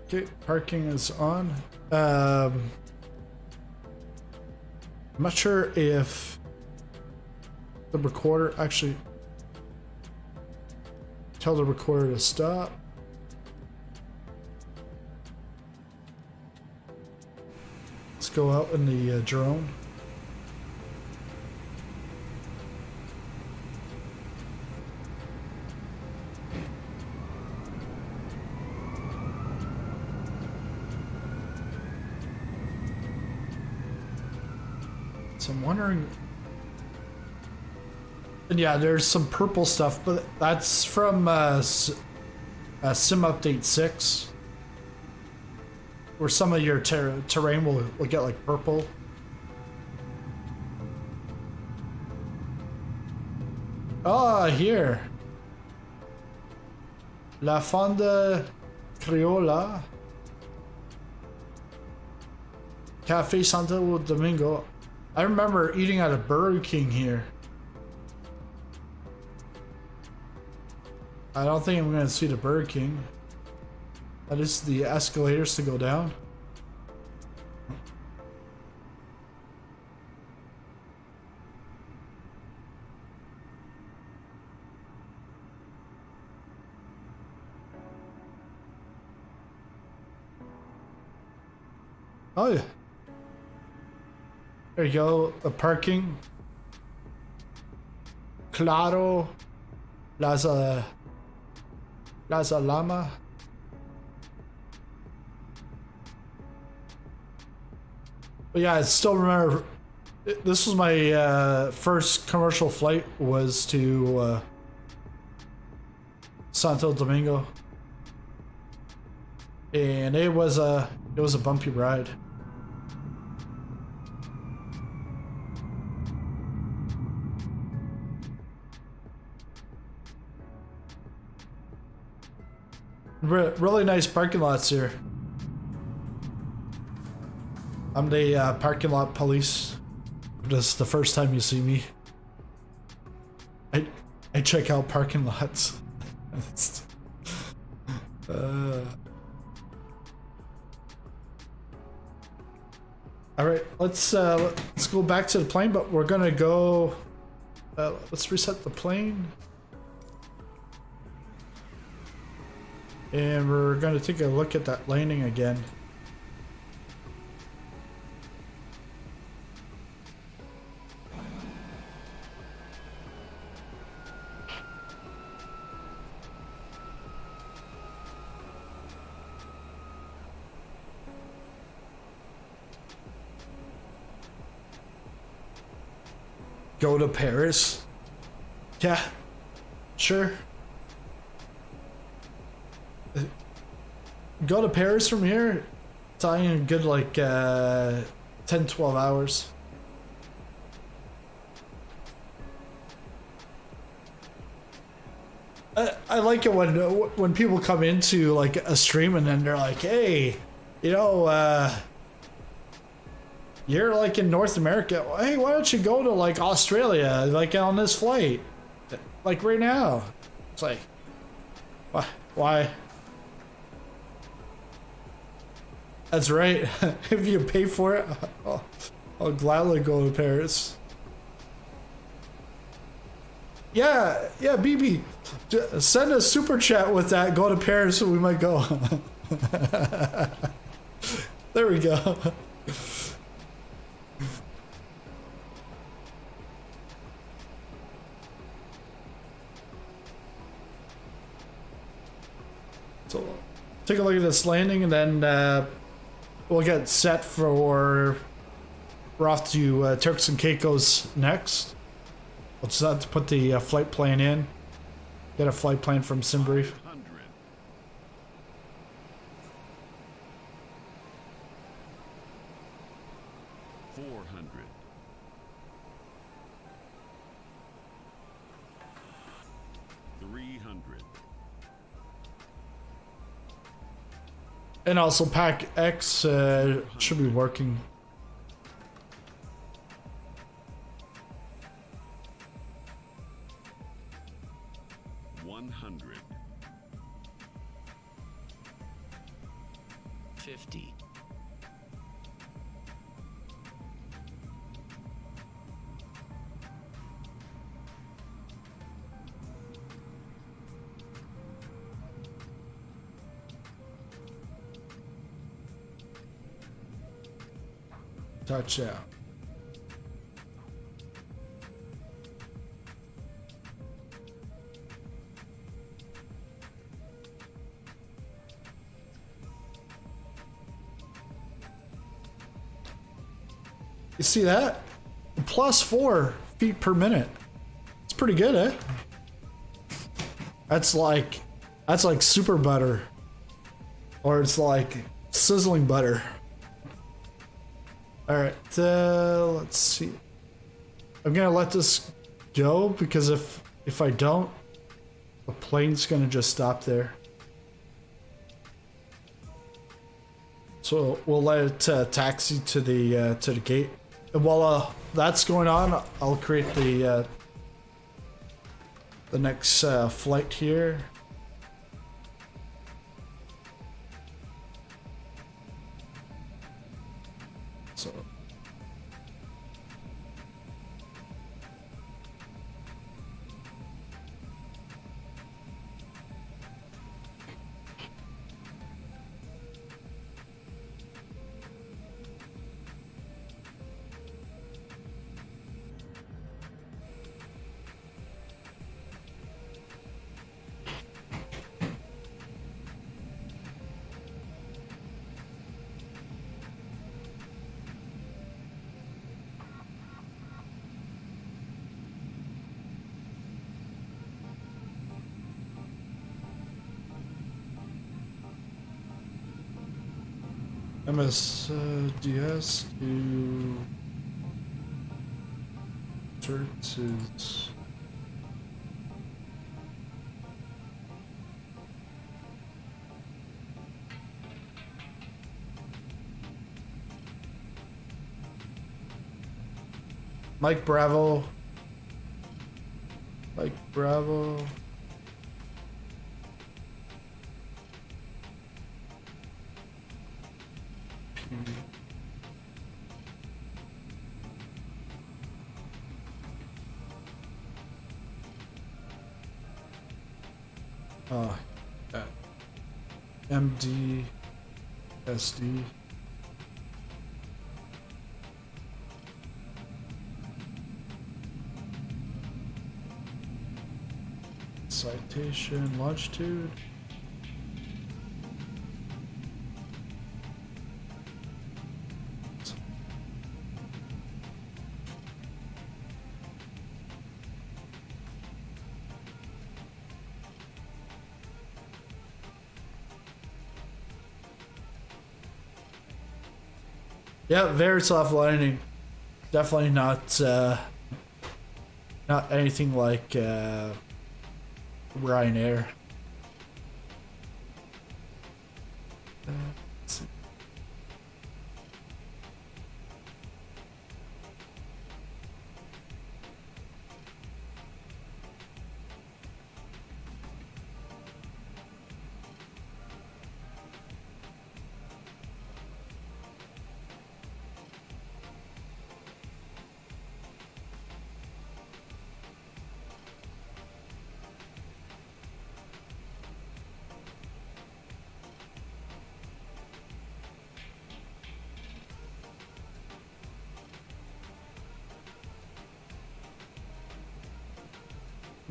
Okay, parking is on. I'm not sure if the recorder actually. Tell the recorder to stop. Let's go out in the drone. So I'm wondering. And yeah, there's some purple stuff, but that's from Sim Update 6. Where some of your terrain will get like purple. Ah, here. La Fonda Criolla. Cafe Santo Domingo. I remember eating at a Burger King here. I don't think I'm gonna see the Burger King. That is the escalators to go down. Oh yeah. There you go, the parking. Claro. Plaza Lama. But yeah, I still remember this was my first commercial flight was to Santo Domingo, and it was a bumpy ride. Really nice parking lots here. I'm the parking lot police. This is the first time you see me. I check out parking lots. All right, let's go back to the plane, but we're gonna go. Let's reset the plane. And we're going to take a look at that landing again. Go to Paris? Yeah, sure. Go to Paris from here? It's only a good like 10-12 hours. I like it when people come into like a stream and then they're like, hey, you know, you're like in North America. Hey, why don't you go to like Australia, like on this flight, like right now? It's like, why? That's right. If you pay for it, I'll gladly go to Paris. Yeah, BB. Send a super chat with that. Go to Paris, so we might go. There we go. So, take a look at this landing, and then we'll get set for. We're off to Turks and Caicos next. We'll just have to put the flight plan in. Get a flight plan from SimBrief.
400. 300.
And also Pack X should be working.
100.
50.
100.
touchdown. You see that? Plus 4 feet per minute. It's pretty good, eh? That's like super butter. Or it's like sizzling butter. Alright, let's see. I'm gonna let this go because if I don't, the plane's gonna just stop there. So we'll let it taxi to the gate. And while that's going on, I'll create the next flight here. So. MSDS to Turks is Mike Bravo. Mike Bravo. MD SD. Citation, Longitude. Yeah, very soft landing. Definitely not anything like Ryanair. Let's see.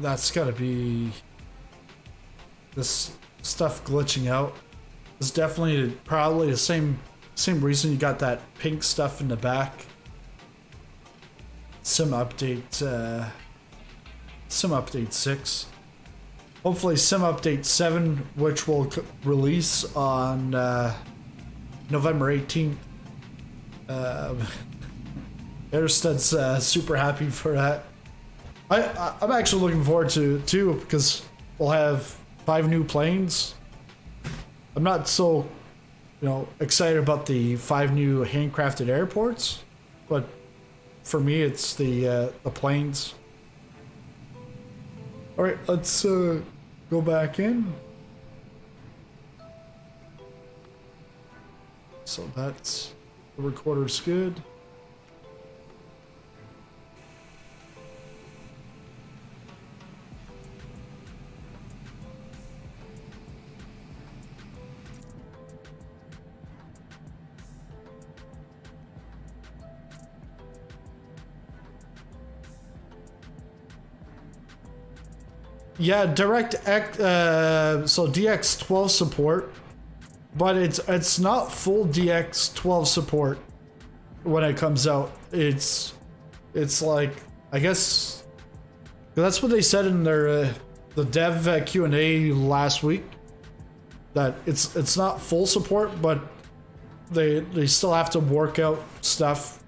That's gotta be this stuff glitching out. It's definitely probably the same reason you got that pink stuff in the back. Sim update 6. Hopefully Sim update 7, which will release on November 18th. Airstead's super happy for that. I'm actually looking forward to it too because we'll have 5 new planes. I'm not so, excited about the 5 new handcrafted airports, but for me it's the planes. All right, let's go back in. So that's the recorder's good. Yeah, so DX12 support, but it's not full DX12 support when it comes out. It's like, I guess that's what they said in their the dev Q&A last week, that it's not full support, but they still have to work out stuff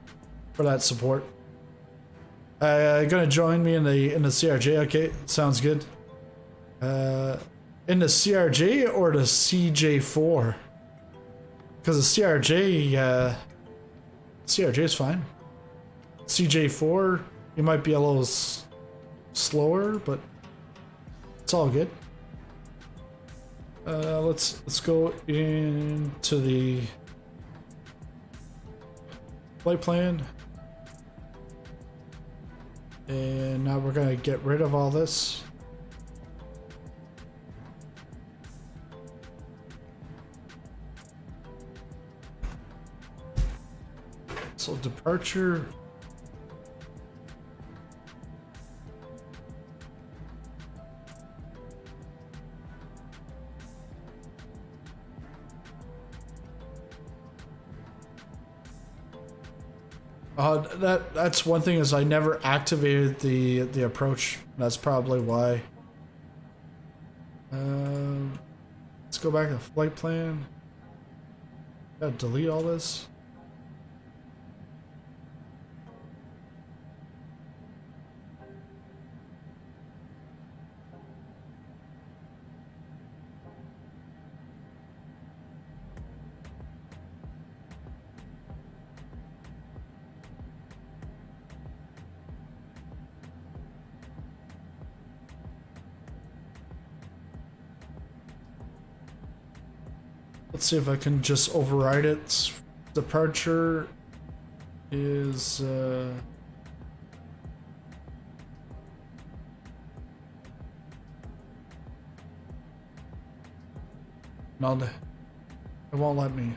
for that support. Gonna join me in the CRJ? Okay, sounds good. In the CRJ or the CJ4? Because the CRJ is fine. CJ4, you might be a little slower, but it's all good. Let's go into the flight plan. And now we're gonna get rid of all this. So departure. That's one thing, is I never activated the approach. That's probably why. Let's go back to flight plan. Gotta delete all this. Let's see if I can just override it. Departure is no, it won't let me.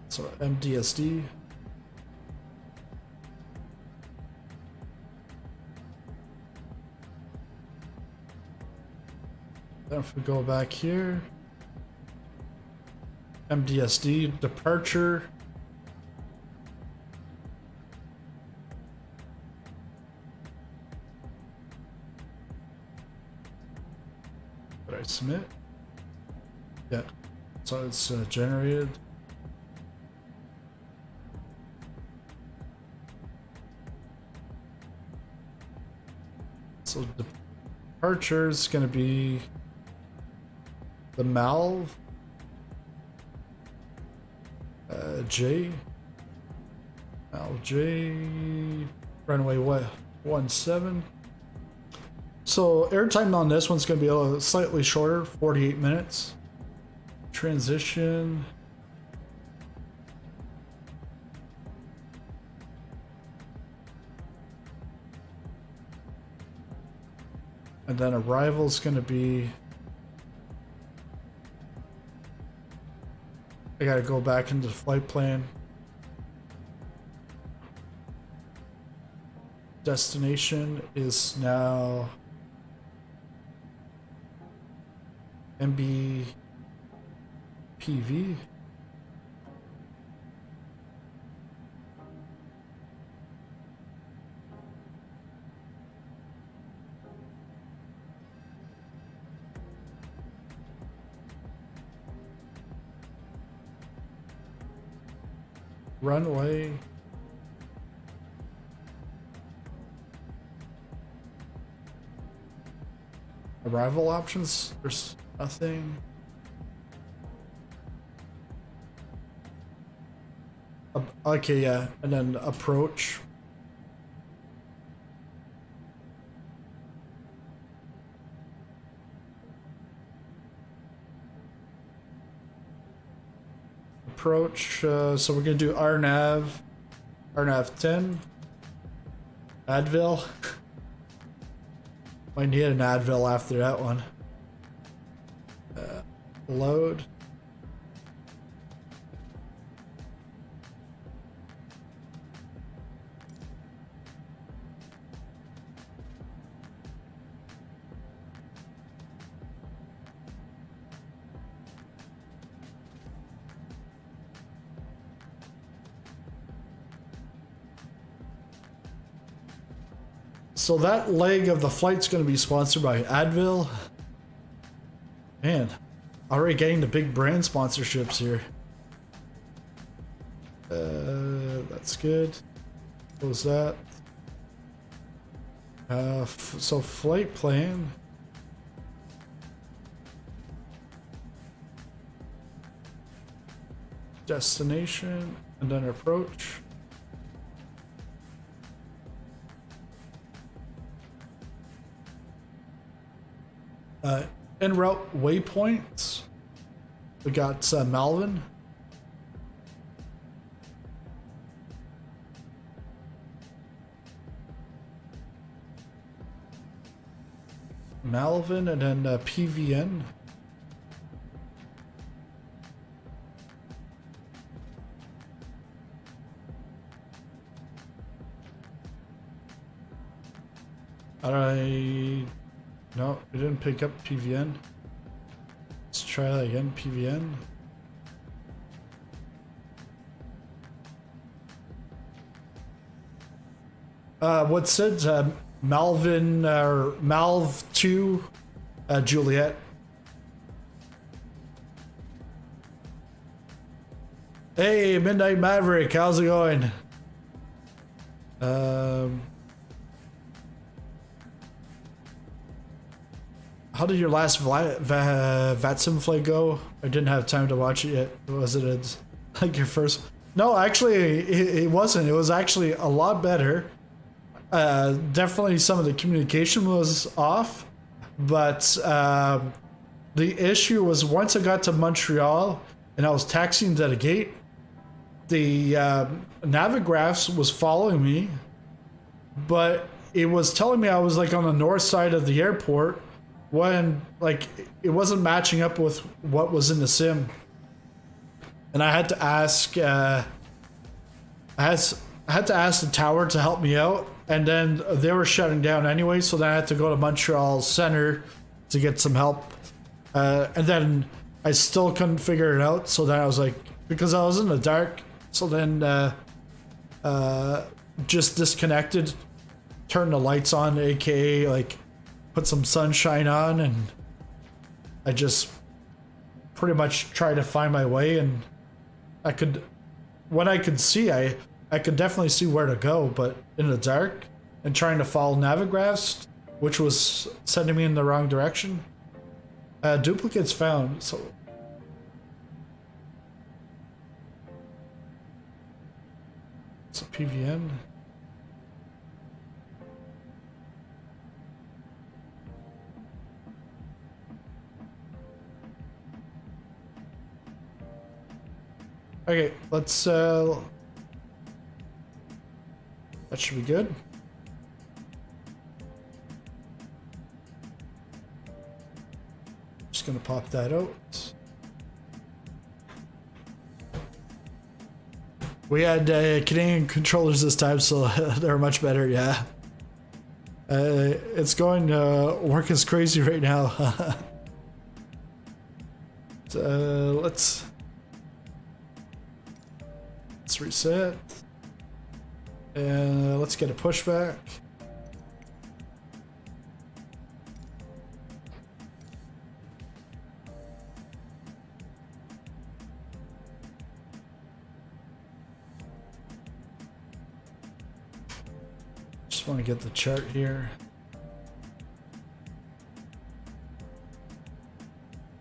So MDSD. Then if we go back here, MDSD departure. Did I submit? Yeah, so it's generated. So departure is going to be the Malv J Malv J runway 17. So airtime on this one's going to be a slightly shorter, 48 minutes. Transition. And then arrival is going to be, I gotta go back into the flight plan. Destination is now MBPV. Runway. Arrival options, there's nothing. Okay, yeah, and then approach. Approach, so we're gonna do RNAV 10, Advil. Might need an Advil after that one. Load. So that leg of the flight's going to be sponsored by Advil. Man, already getting the big brand sponsorships here. That's good. What was that? So flight plan. Destination and then approach. En route waypoints. We got Malvin. Malvin and then PVN. No, it didn't pick up PVN. Let's try that again, PVN. What said Malvin or Malv 2 Juliet? Hey, Midnight Maverick, how's it going? How did your last VATSIM flight go? I didn't have time to watch it yet. Was it like your first? No, actually, it wasn't. It was actually a lot better. Definitely some of the communication was off, but the issue was once I got to Montreal and I was taxiing to the gate, the Navigraphs was following me, but it was telling me I was like on the north side of the airport when like it wasn't matching up with what was in the sim, and I had to ask I had to ask the tower to help me out, and then they were shutting down anyway, so then I had to go to Montreal Center to get some help, and then I still couldn't figure it out, so then I was like, because I was in the dark, so then just disconnected, turned the lights on, aka like put some sunshine on, and I just pretty much tried to find my way, and I could, what I could see, I could definitely see where to go, but in the dark and trying to follow Navigraphs, which was sending me in the wrong direction. Duplicates found, so it's a PVN. Okay, let's that should be good. Just gonna pop that out. We had Canadian controllers this time, so they're much better, yeah. It's going to work as crazy right now. Let's reset. And let's get a pushback. Just want to get the chart here.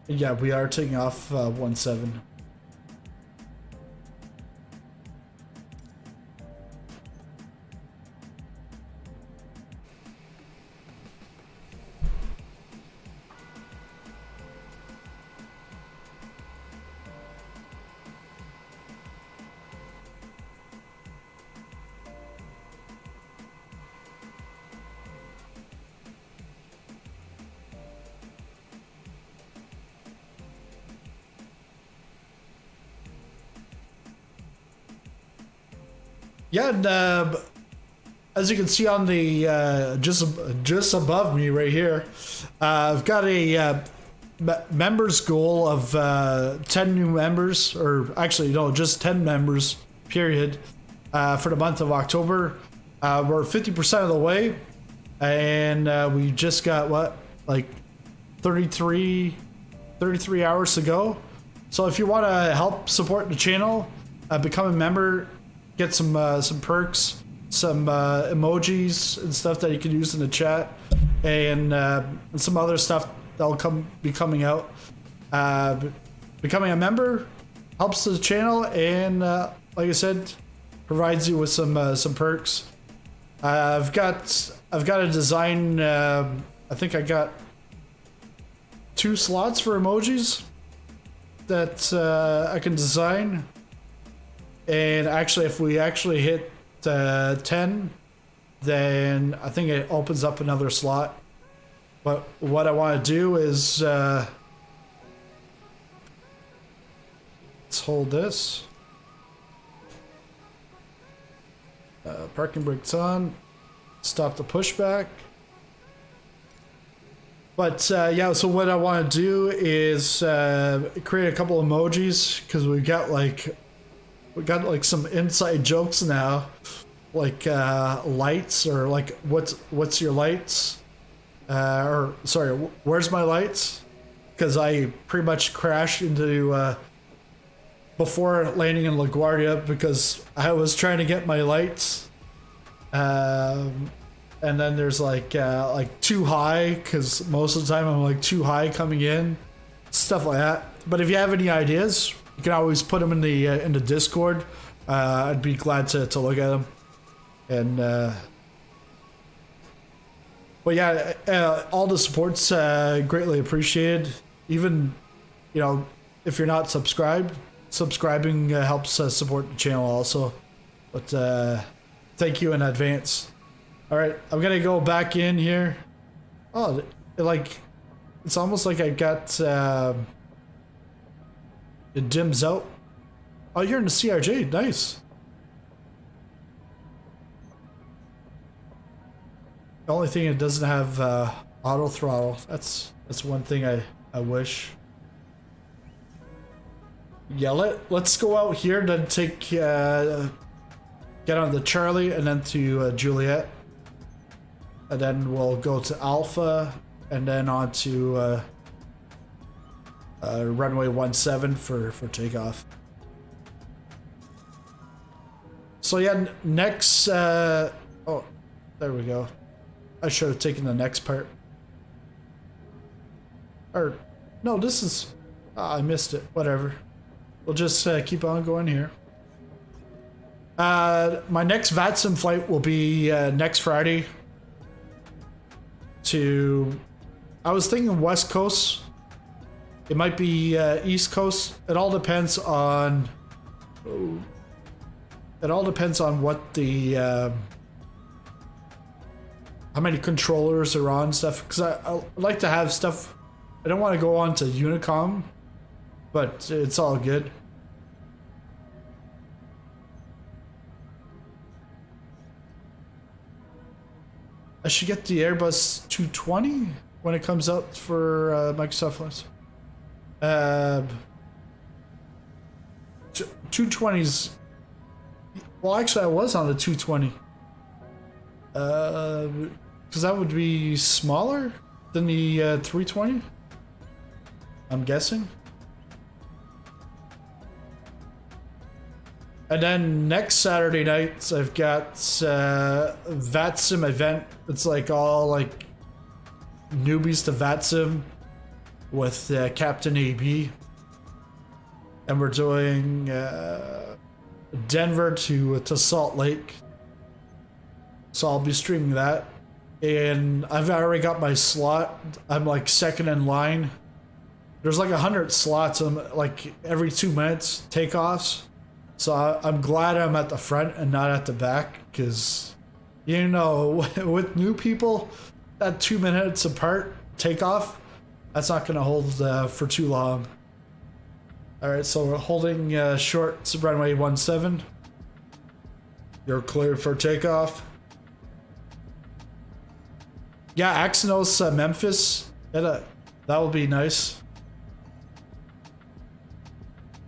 Yeah, we are taking off 1-7. Yeah, and as you can see on the just above me right here, I've got a members goal of 10 new members, or actually no, just 10 members, period, for the month of October. We're 50% of the way. and we just got what, like 33 hours to go. So if you want to help support the channel, become a member, get some perks, some emojis and stuff that you can use in the chat, and some other stuff that'll be coming out. Becoming a member helps the channel, and like I said, provides you with some perks. I've got a design. I think I got 2 slots for emojis that I can design, and actually, if we actually hit 10, then I think it opens up another slot. But what I want to do is let's hold this. Parking brakes on. Stop the pushback. But yeah, so what I want to do is create a couple emojis, because we got like some inside jokes now, like lights, or like what's your lights, or sorry, where's my lights? Because I pretty much crashed into before landing in LaGuardia because I was trying to get my lights, and then there's like too high, because most of the time I'm like too high coming in, stuff like that. But if you have any ideas, you can always put them in the Discord. I'd be glad to look at them. And but yeah, all the support's greatly appreciated. Even, you know, if you're not subscribing helps support the channel also. But thank you in advance. All right, I'm gonna go back in here. Oh, it's almost like I got it dims out. Oh, you're in the CRJ, nice. The only thing it doesn't have auto throttle. That's one thing I wish. Yeah, let's go out here, then take get on the Charlie and then to Juliet. And then we'll go to Alpha, and then on to runway 17 for takeoff. So yeah, next, oh, there we go. I should have taken the next part. Or, no, this is, I missed it, whatever. We'll just keep on going here. My next VATSIM flight will be next Friday. I was thinking West Coast. It might be East Coast. It all depends on. It all depends on what the how many controllers are on stuff. Because I like to have stuff. I don't want to go on to Unicom, but it's all good. I should get the Airbus 220 when it comes out for Microsoft flights. 220s. Well, actually, I was on the 220. Because that would be smaller than the 320. I'm guessing. And then next Saturday night, I've got VATSIM event. It's like all like newbies to VATSIM with Captain AB. And we're doing Denver to Salt Lake. So I'll be streaming that. And I've already got my slot. I'm like second in line. There's like 100 slots. I'm like every 2 minutes takeoffs. So I'm glad I'm at the front and not at the back, because, you know, with new people, that 2 minutes apart takeoff, that's not going to hold for too long. All right, so we're holding short runway 17. You're cleared for takeoff. Yeah, Axinos Memphis. That will be nice.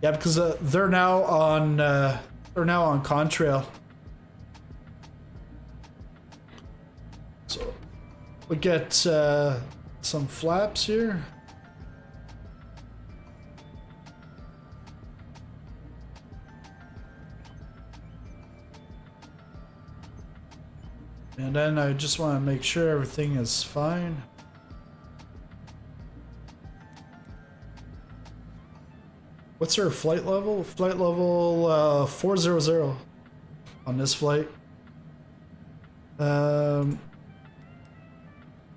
Yeah, because they're now on Contrail. So We get some flaps here. And then I just want to make sure everything is fine. What's our flight level? Flight level 400 on this flight.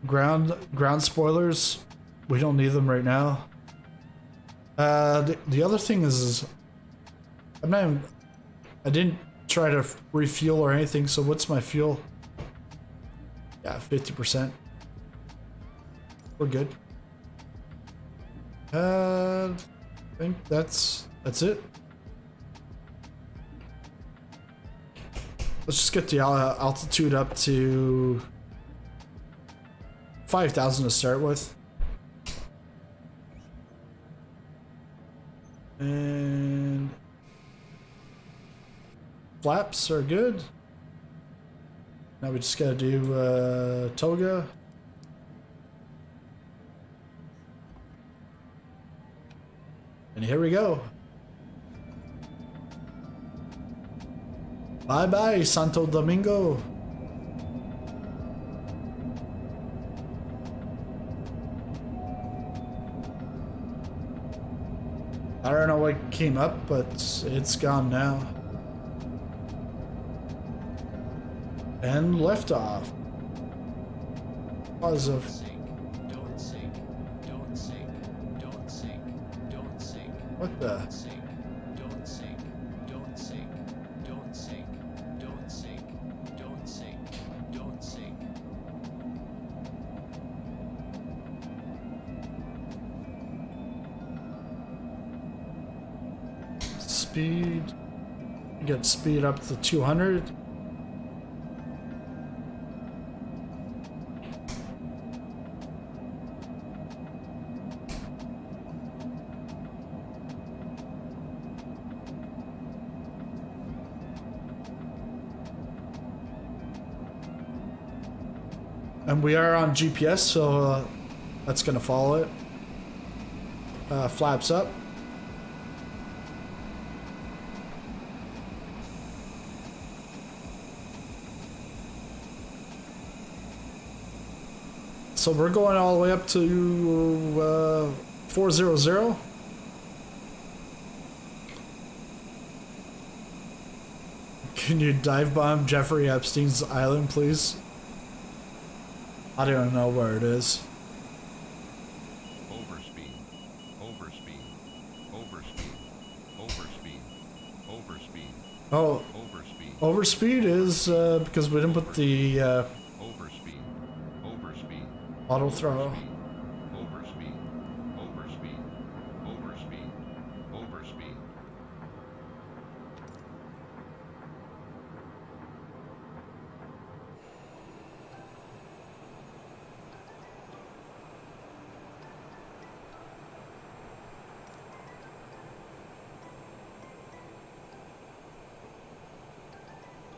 Ground spoilers, we don't need them right now. The other thing is I didn't try to refuel or anything, so what's my fuel? Yeah, 50%. We're good. I think that's it. Let's just get the altitude up to 5,000 to start with. And flaps are good. Now we just gotta do toga. And here we go. Bye bye, Santo Domingo. I don't know what came up, but it's gone now. And liftoff. Positive.
Don't sink. Don't sink. Don't sink. Don't sink.
What the?
Don't sink. Don't sink. Don't sink. Don't sink. Don't sink. Don't sink. Don't sink.
Speed. Get speed up to 200. And we are on GPS, so that's gonna follow it. Flaps up. So we're going all the way up to 400. Can you dive bomb Jeffrey Epstein's island, please? I don't know where it is.
Overspeed. Overspeed. Overspeed. Overspeed. Overspeed.
Oh,
Overspeed.
overspeed is because we didn't put the
Overspeed. Overspeed.
auto throttle.
Overspeed. Overspeed. Overspeed. Overspeed.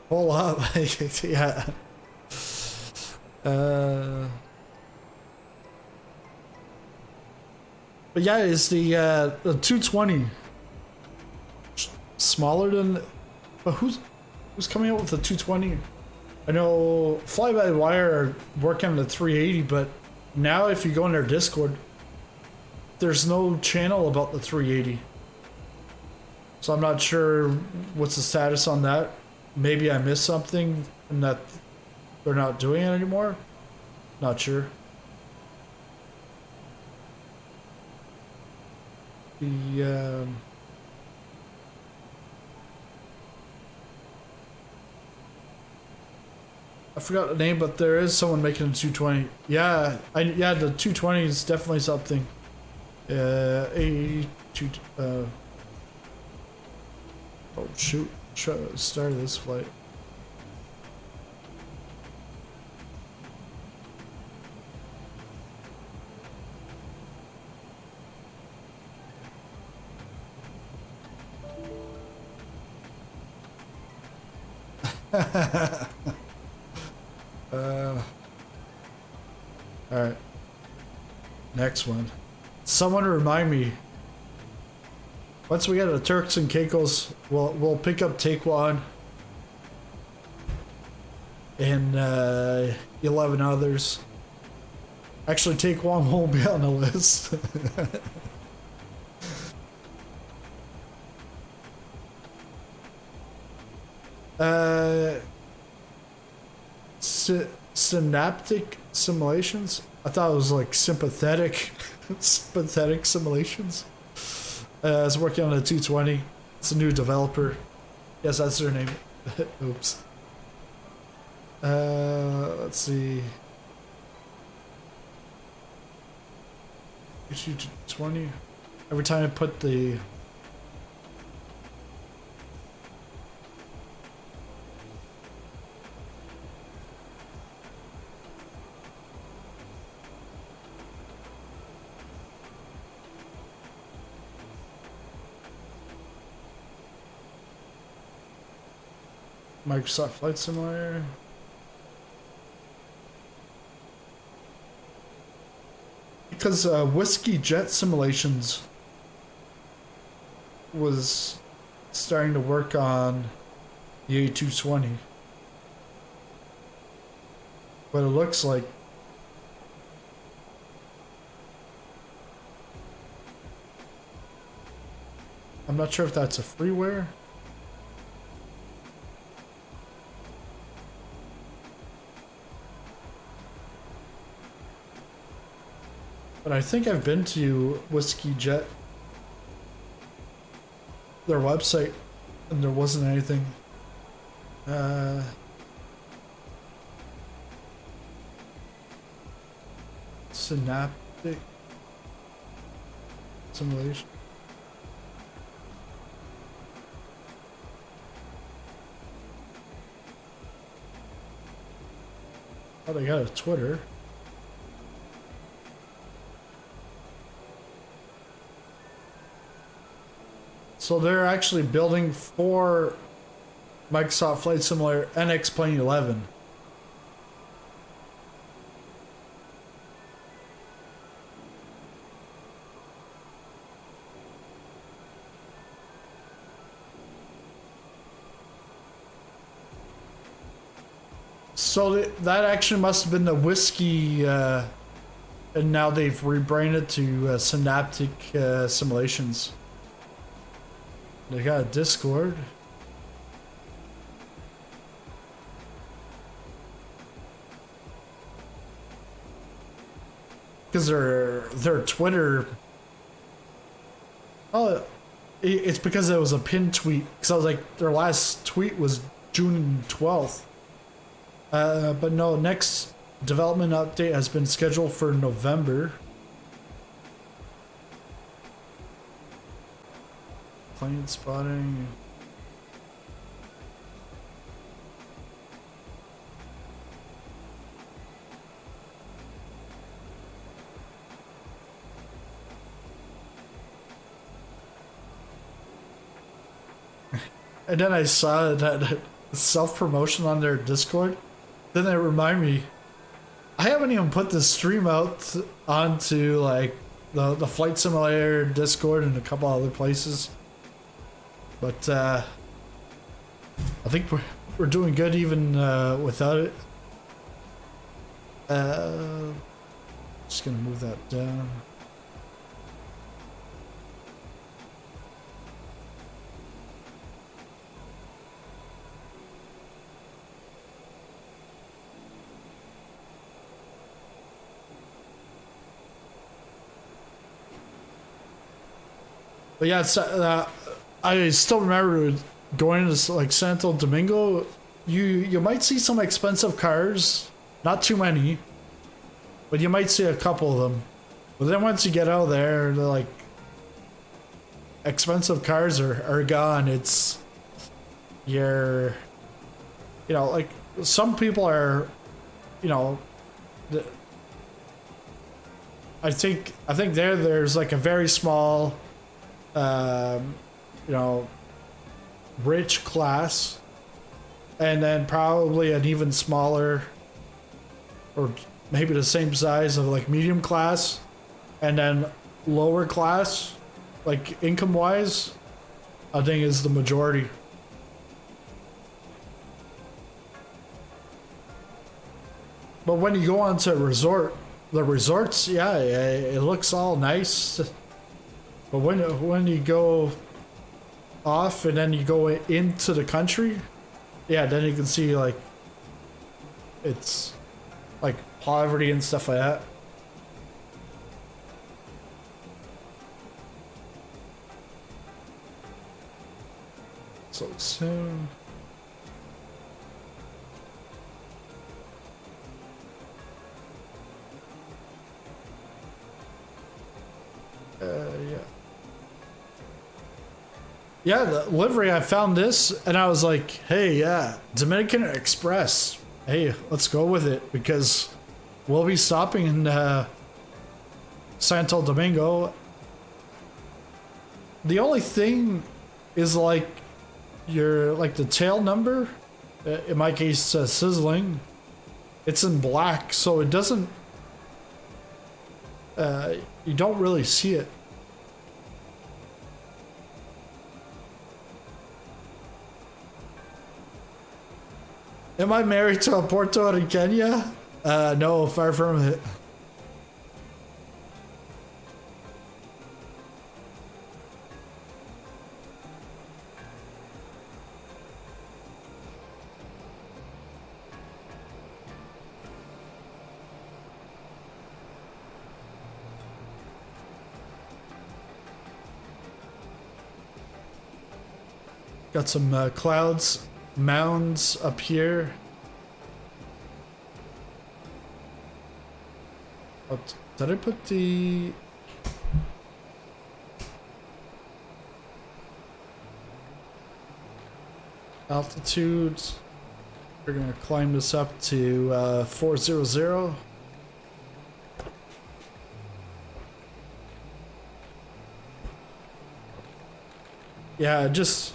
Pull up. Yeah. But yeah, is the 220 smaller than? But who's coming out with the 220? I know Fly by Wire are working on the 380, but now if you go in their Discord, there's no channel about the 380. So I'm not sure what's the status on that. Maybe I missed something and that they're not doing it anymore. Not sure. The I forgot the name, but there is someone making a 220. Yeah, yeah, the 220 is definitely something. Oh shoot! Start this flight. Alright. Next one. Someone remind me. Once we get to Turks and Caicos, we'll pick up Take One and 11 others. Actually, Take One won't be on the list. Synaptic simulations? I thought it was like sympathetic sympathetic simulations. I was working on a 220. It's a new developer. Yes, that's their name. Oops. Let's see. Issue 20. Every time I put the Microsoft Flight Simulator. Because Whiskey Jet Simulations was starting to work on the A220. But it looks like I'm not sure if that's a freeware. But I think I've been to Whiskey Jet, their website, and there wasn't anything. Synaptic simulation. Oh, they got a Twitter. So they're actually building for Microsoft Flight Simulator NX Plane 11. So that actually must have been the Whiskey, and now they've rebranded to Synaptic Simulations. They got a Discord. Because their Twitter. Oh, it's because it was a pinned tweet. Because I was like, their last tweet was June 12th. But no, next development update has been scheduled for November. Plane spotting. And then I saw that self-promotion on their Discord. Then it reminded me, I haven't even put the stream out onto like the Flight Simulator Discord and a couple other places. But I think we're doing good even without it. Just gonna move that down. But yeah, it's, I still remember going to like Santo Domingo. You might see some expensive cars, not too many, but you might see a couple of them. But then once you get out of there, they're like expensive cars are gone. It's you're, you know, like some people are, you know, I think there's like a very small. You know, rich class, and then probably an even smaller, or maybe the same size of like medium class, and then lower class, like income wise, I think is the majority. But when you go on to the resorts, yeah, it looks all nice. But when you go off and then you go into the country, yeah, then you can see like it's like poverty and stuff like that. So soon. Yeah. Yeah, the livery, I found this and I was like, hey, yeah, Dominican Express. Hey, let's go with it because we'll be stopping in Santo Domingo. The only thing is like the tail number, in my case, sizzling. It's in black, so it doesn't. You don't really see it. Am I married to a Porto in Kenya? No, far from it. Got some clouds, mounds up here. Oh, did I put the... altitude? We're gonna climb this up to 400. Yeah, just...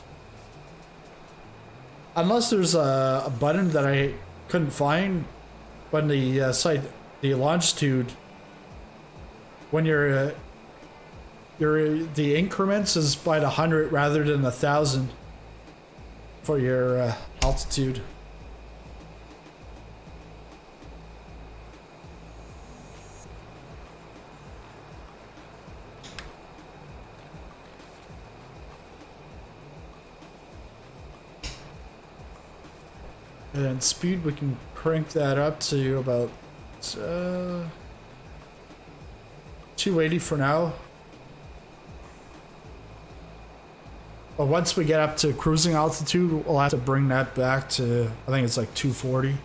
unless there's a button that I couldn't find when the the longitude, when the increments is by the 100 rather than 1,000 for your altitude. And then speed, we can crank that up to about 280 for now. But once we get up to cruising altitude, we'll have to bring that back to, I think it's like 240.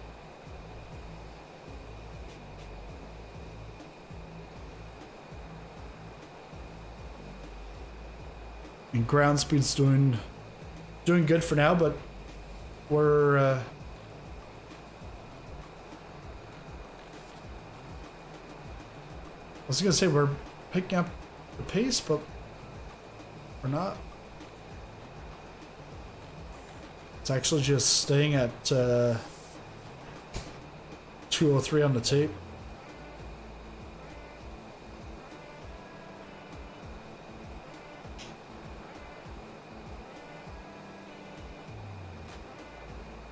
And ground speed's doing good for now, but we're I was gonna say we're picking up the pace, but we're not. It's actually just staying at 203 on the tape.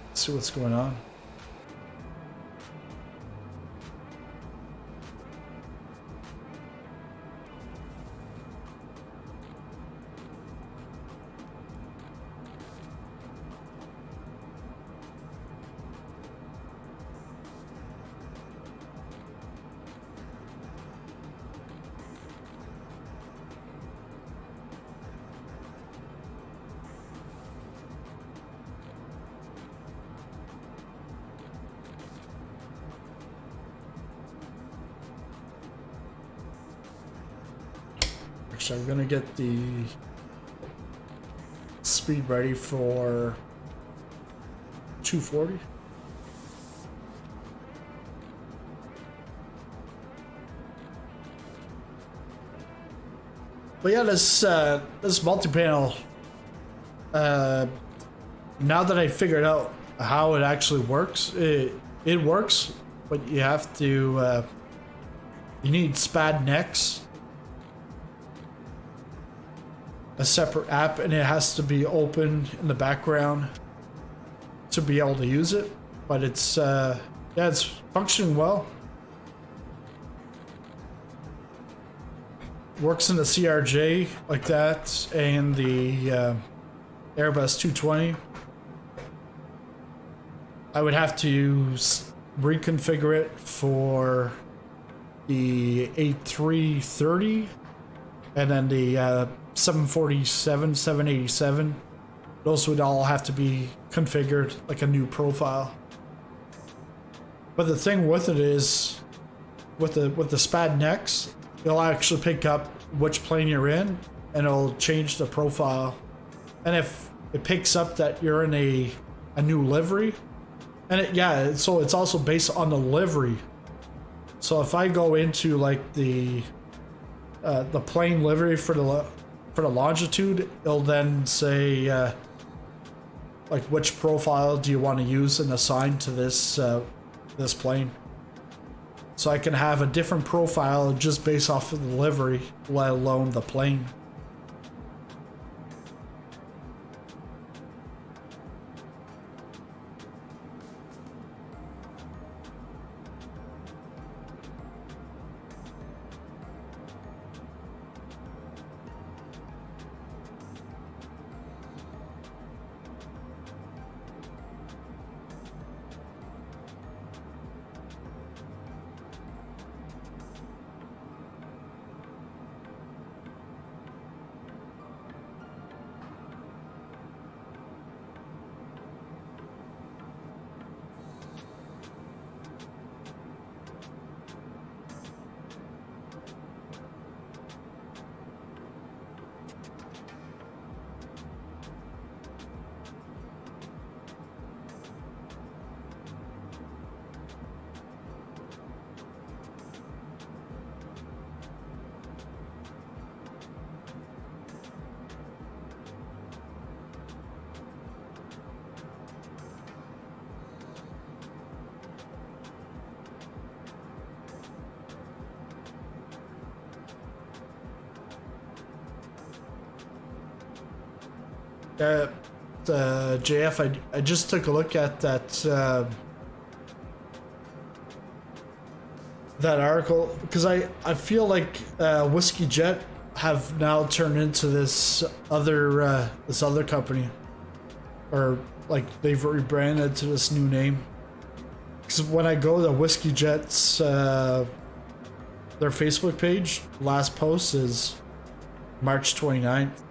Let's see what's going on. Actually, I'm gonna get the speed ready for 240. But yeah, this multi-panel, now that I figured out how it actually works, it works but you have to, you need SPAD Next, a separate app, and it has to be open in the background to be able to use it. But it's, yeah, it's functioning well. Works in the CRJ like that, and the Airbus 220. I would have to reconfigure it for the A330 and then the 747, 787. Those would all have to be configured like a new profile. But the thing with it is, with the SPAD Next, it'll actually pick up which plane you're in, and it'll change the profile. And if it picks up that you're in a new livery, and so it's also based on the livery. So if I go into like the plane livery for the Longitude, it'll then say like which profile do you want to use and assign to this this plane. So I can have a different profile just based off of the livery, let alone the plane. The JF, I just took a look at that that article, because I feel like Whiskey Jet have now turned into this other company, or like they've rebranded to this new name. Because when I go to Whiskey Jet's their Facebook page, last post is March 29th.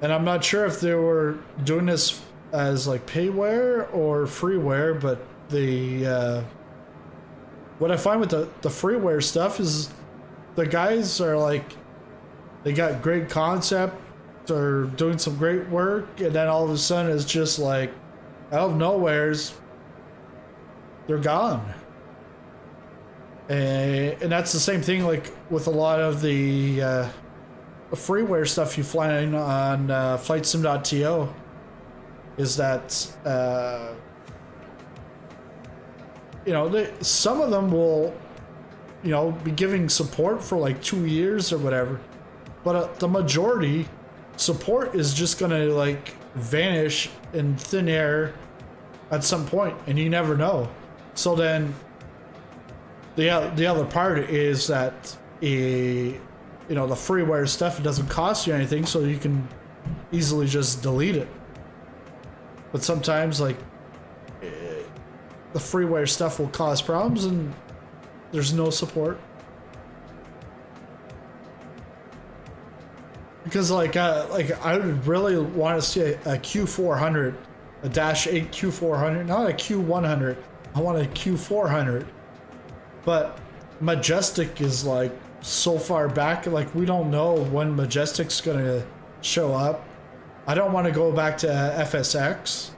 And I'm not sure if they were doing this as like payware or freeware, but the what I find with the freeware stuff is the guys are like, they got great concept, they're doing some great work, and then all of a sudden it's just like out of nowhere's they're gone. And that's the same thing like with a lot of the freeware stuff you find on flightsim.to, is that you know, some of them will, you know, be giving support for like 2 years or whatever, but the majority support is just gonna like vanish in thin air at some point, and you never know. So then the other part is that you know, the freeware stuff, it doesn't cost you anything, so you can easily just delete it. But sometimes, like, the freeware stuff will cause problems and there's no support. Because, like I would really want to see a Q400, a Dash 8 Q400, not a Q100. I want a Q400. But Majestic is, like, so far back, like we don't know when Majestic's gonna show up. I don't want to go back to FSX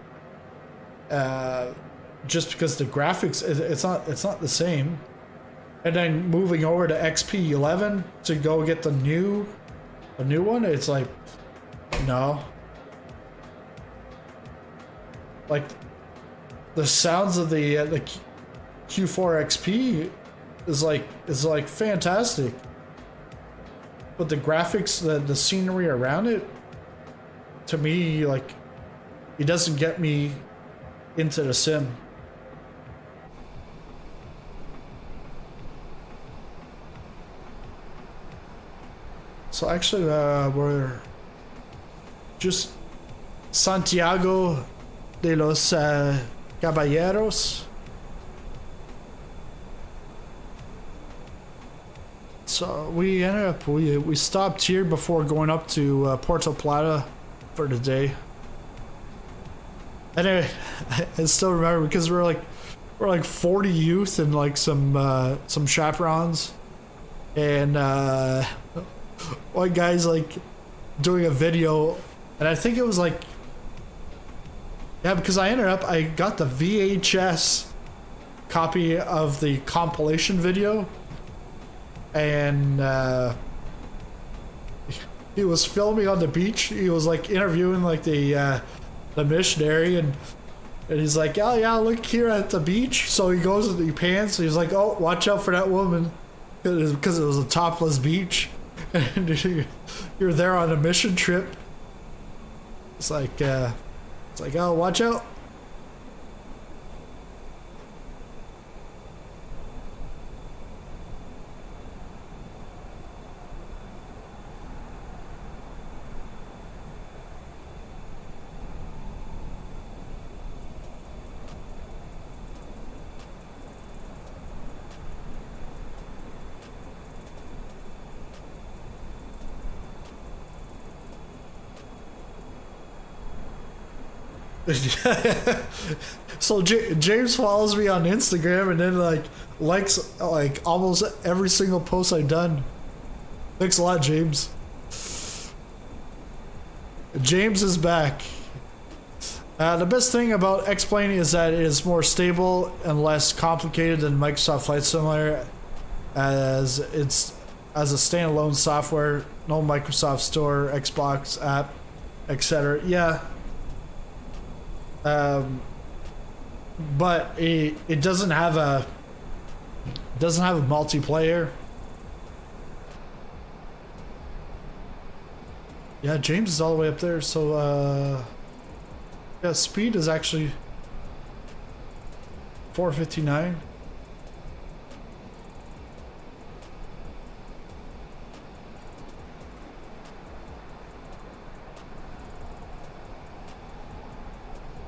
just because the graphics, it's not the same. And then moving over to XP11 to go get a new one, it's like, no. Like the sounds of the Q4 XP is like fantastic, but the graphics, the scenery around it, to me, like, it doesn't get me into the sim. So actually, we're just Santiago de los Caballeros. So we ended up, we stopped here before going up to Puerto Plata for the day. And I still remember because we're like 40 youth and like some chaperones, and one guy's like doing a video, and I think it was like, yeah, because I got the VHS copy of the compilation video, and he was filming on the beach. He was like interviewing like the missionary, and he's like, oh yeah, look here at the beach. So he goes and he pans, and he's like, oh, watch out for that woman, because it was a topless beach, and you're there on a mission trip. It's like oh, watch out. So James follows me on Instagram, and then likes like almost every single post I've done. Thanks a lot, James. James is back. The best thing about X-Plane is that it is more stable and less complicated than Microsoft Flight Simulator, as it's as a standalone software, no Microsoft Store, Xbox app, etc. Yeah. But it doesn't have a multiplayer. Yeah, James is all the way up there, so yeah, speed is actually 459.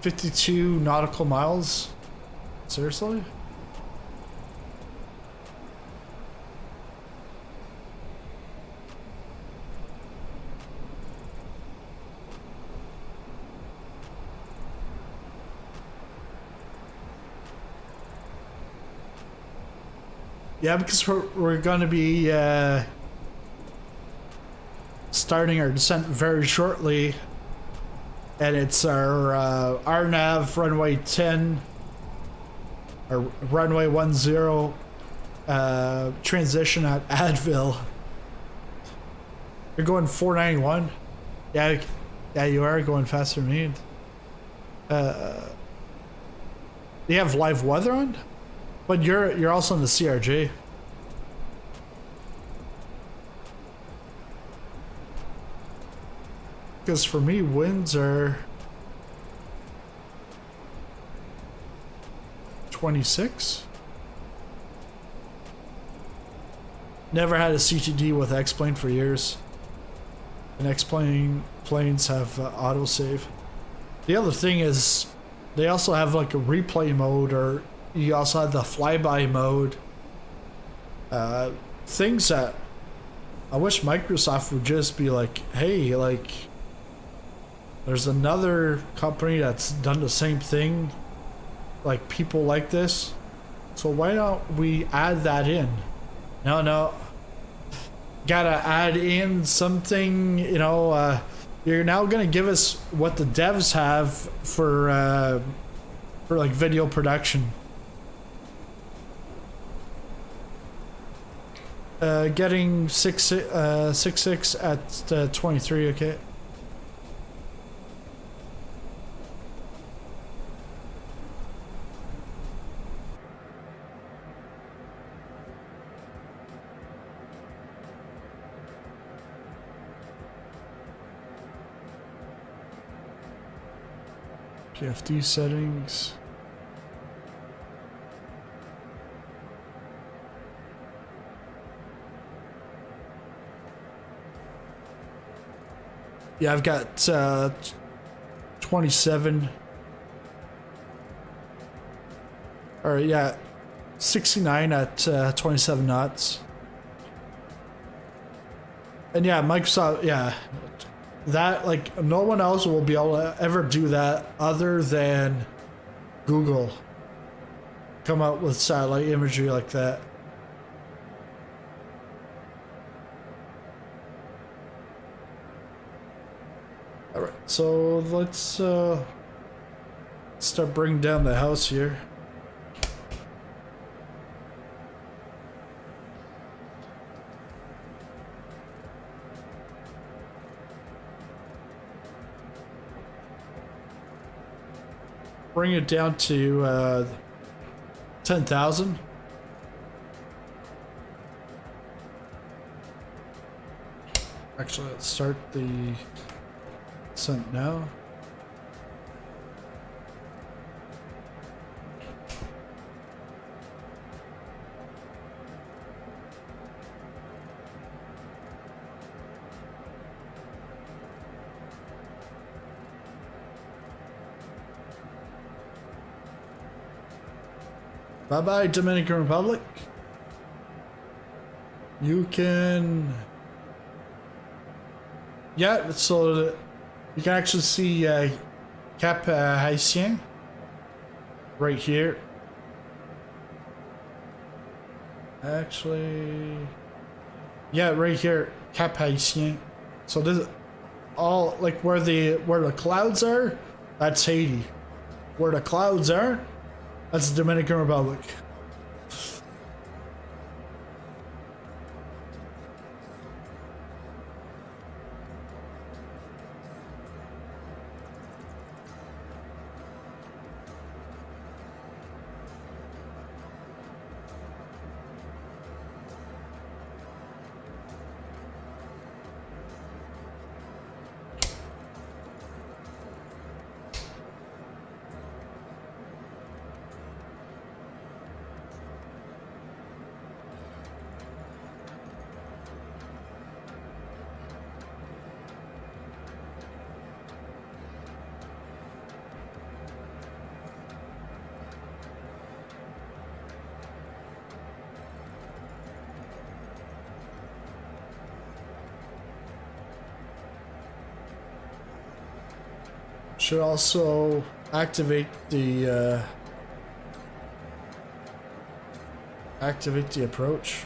$52 nautical miles? Seriously? Yeah, because we're going to be starting our descent very shortly. And it's our RNAV runway 10, or runway 10, transition at Advil. You're going 491? Yeah, you are going faster than me. Do you have live weather on? But you're also in the CRJ. Because for me, winds are 26. Never had a CTD with X-Plane for years. And X-Plane planes have autosave. The other thing is, they also have like a replay mode, or you also have the flyby mode. Things that I wish Microsoft would just be like, hey, like, there's another company that's done the same thing, like people like this, so why don't we add that in? No, gotta add in something, you know. You're now gonna give us what the devs have for like video production. Getting 6.6 at 23, okay. KFD settings. Yeah, I've got 27. Or yeah, 69 at 27 knots. And yeah, Microsoft, yeah, that, like, no one else will be able to ever do that other than Google. Come out with satellite imagery like that. All right, so let's start bringing down the house here. Bring it down to 10,000. Actually, let's start the descent now. Bye-bye, Dominican Republic. You can... Yeah, so you can actually see Cap Haitien right here. Actually... Yeah, right here, Cap Haitien. So this is all, like, where the clouds are, that's Haiti. Where the clouds are, that's the Dominican Republic. Should also activate the approach.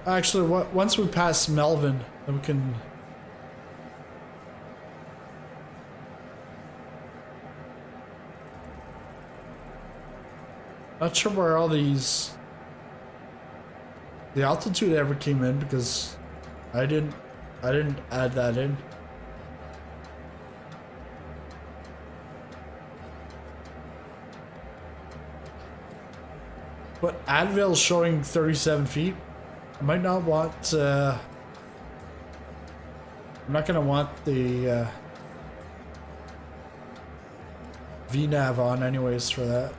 Actually, once we pass Melvin, then we can. Not sure where all the altitude ever came in because I didn't add that in. But Advil's showing 37 feet. I might not want, I'm not gonna want the VNav on anyways for that.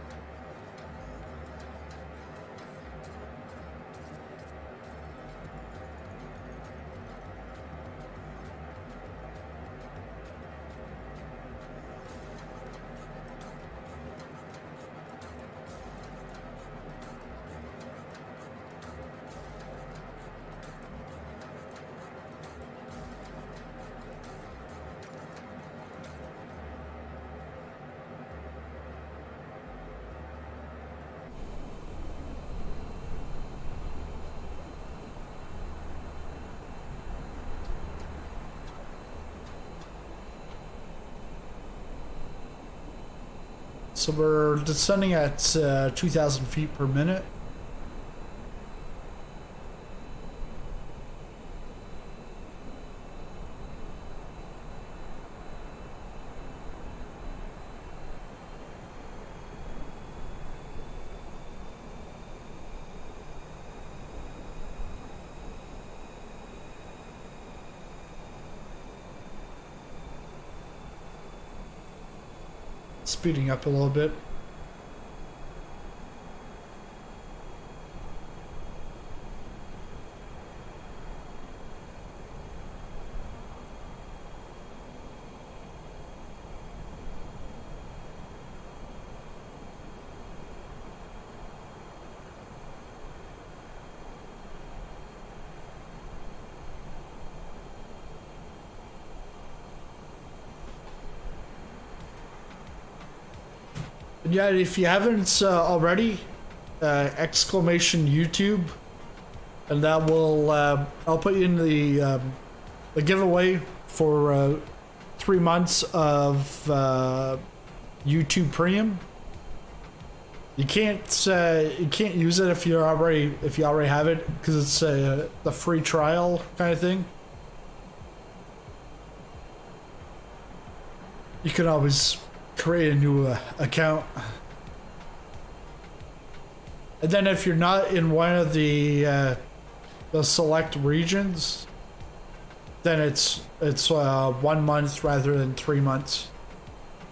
So we're descending at 2,000 feet per minute. speeding up a little bit. Yeah, if you haven't already, exclamation YouTube, and that will I'll put you in the giveaway for 3 months of YouTube Premium. You can't use it if you already have it, because it's the free trial kind of thing. You can always create a new account, and then if you're not in one of the select regions, then it's 1 month rather than 3 months.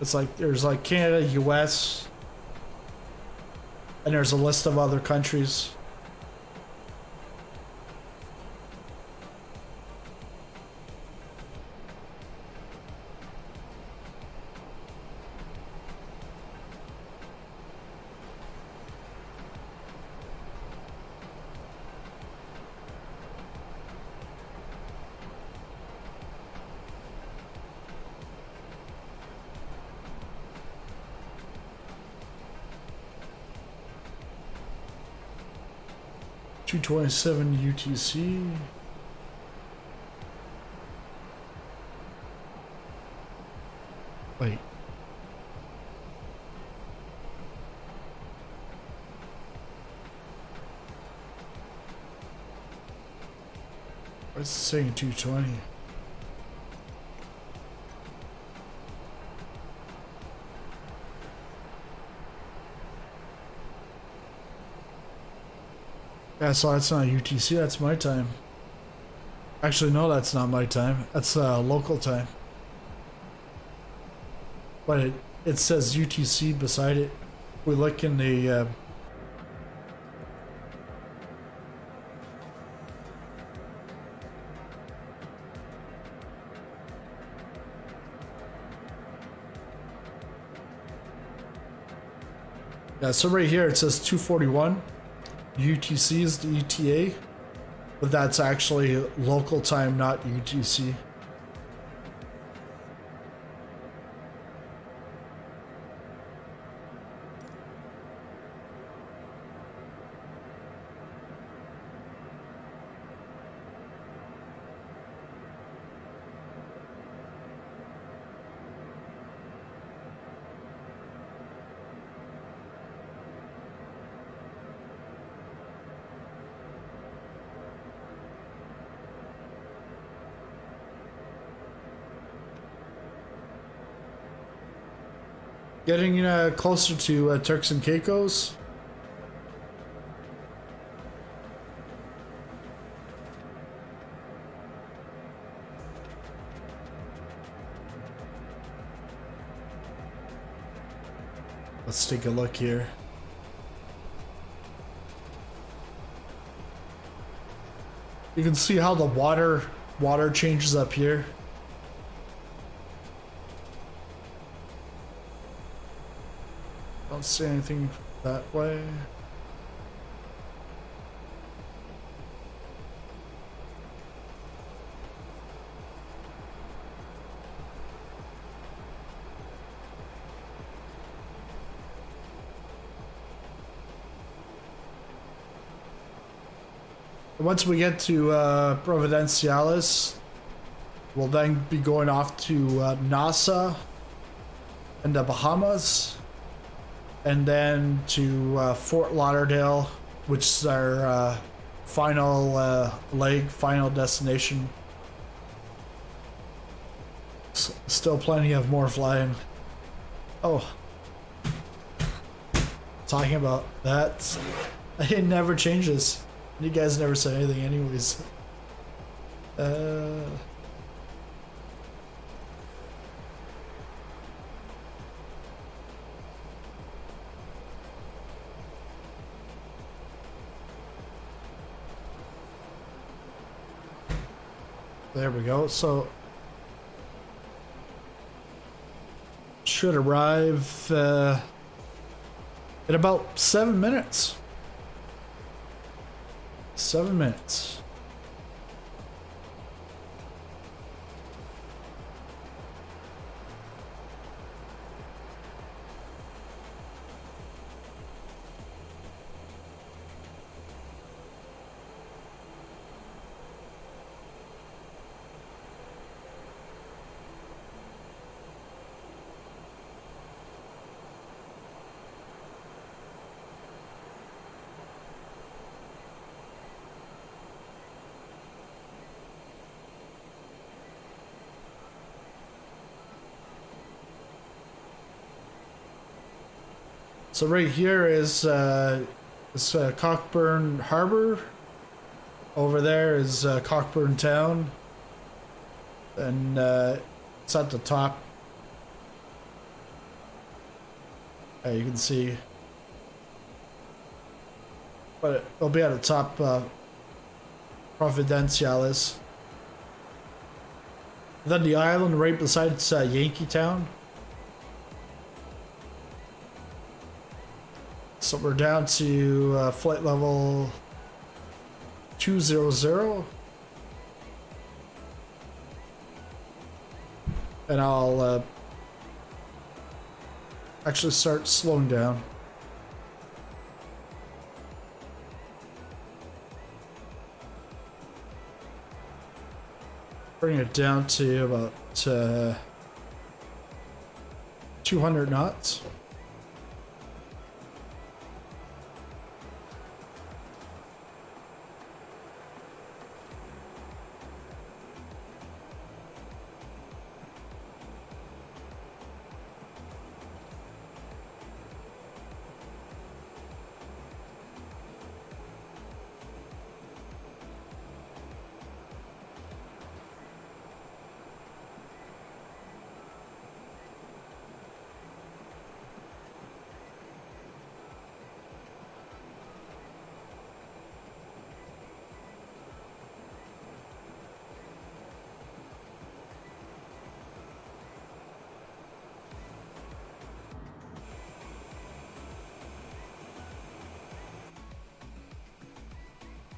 It's like there's like Canada, US, and there's a list of other countries. 227 UTC. Wait. What's it saying 220? Yeah, so that's not UTC, that's my time. Actually, no, that's not my time. That's local time. But it says UTC beside it. We look in the... Yeah, so right here it says 241. UTC is the ETA, but that's actually local time, not UTC. Getting closer to Turks and Caicos. Let's take a look here. You can see how the water changes up here. Don't see anything that way. Once we get to Providenciales, we'll then be going off to Nassau and the Bahamas, and then to Fort Lauderdale, which is our final final destination. Still plenty of more flying. Oh, talking about that, it never changes. You guys never say anything anyways. There we go. So should arrive in about 7 minutes. 7 minutes. So right here is Cockburn Harbor. Over there is Cockburn Town, and it's at the top. You can see, but it'll be at the top. Providenciales. Then the island right beside it's Yankee Town. So we're down to flight level 200. And I'll actually start slowing down. Bring it down to about 200 knots.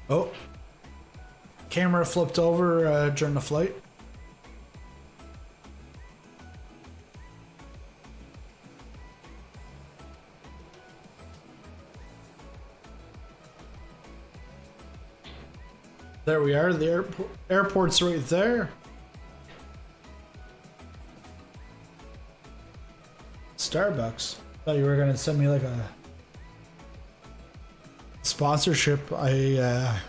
Oh, camera flipped over during the flight. There we are, the airport's right there. Starbucks. Thought you were gonna send me like a sponsorship. I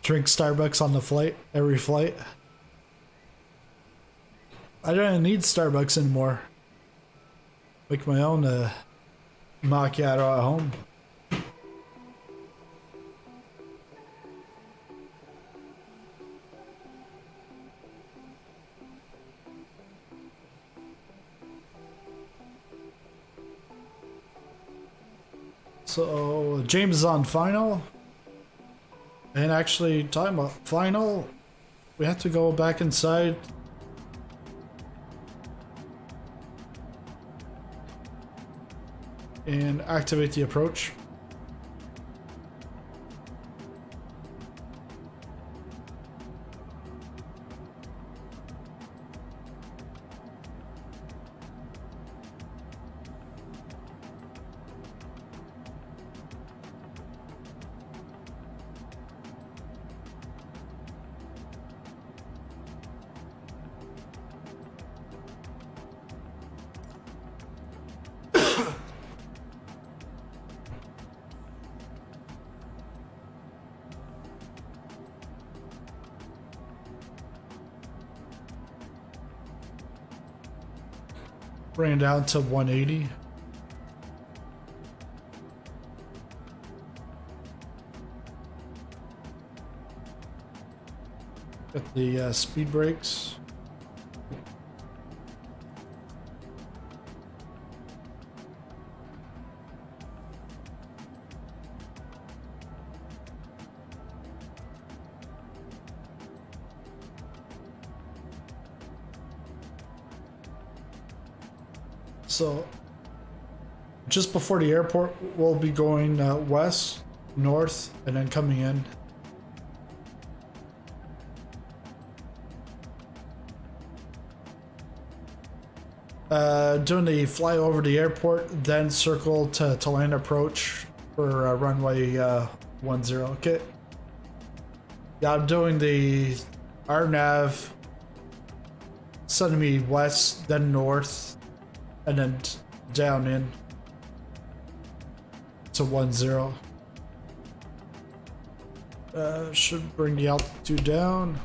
drink Starbucks on the flight, every flight. I don't need Starbucks anymore. Make my own macchiato at home. So James is on final, and actually talking about final, we have to go back inside and activate the approach. Bring it down to 180. Got the speed brakes. So just before the airport, we'll be going west, north, and then coming in. Doing the fly over the airport, then circle to land approach for runway 10. Okay. Yeah, I'm doing the RNAV, sending me west, then north, and then down in to 10. Should bring the altitude down.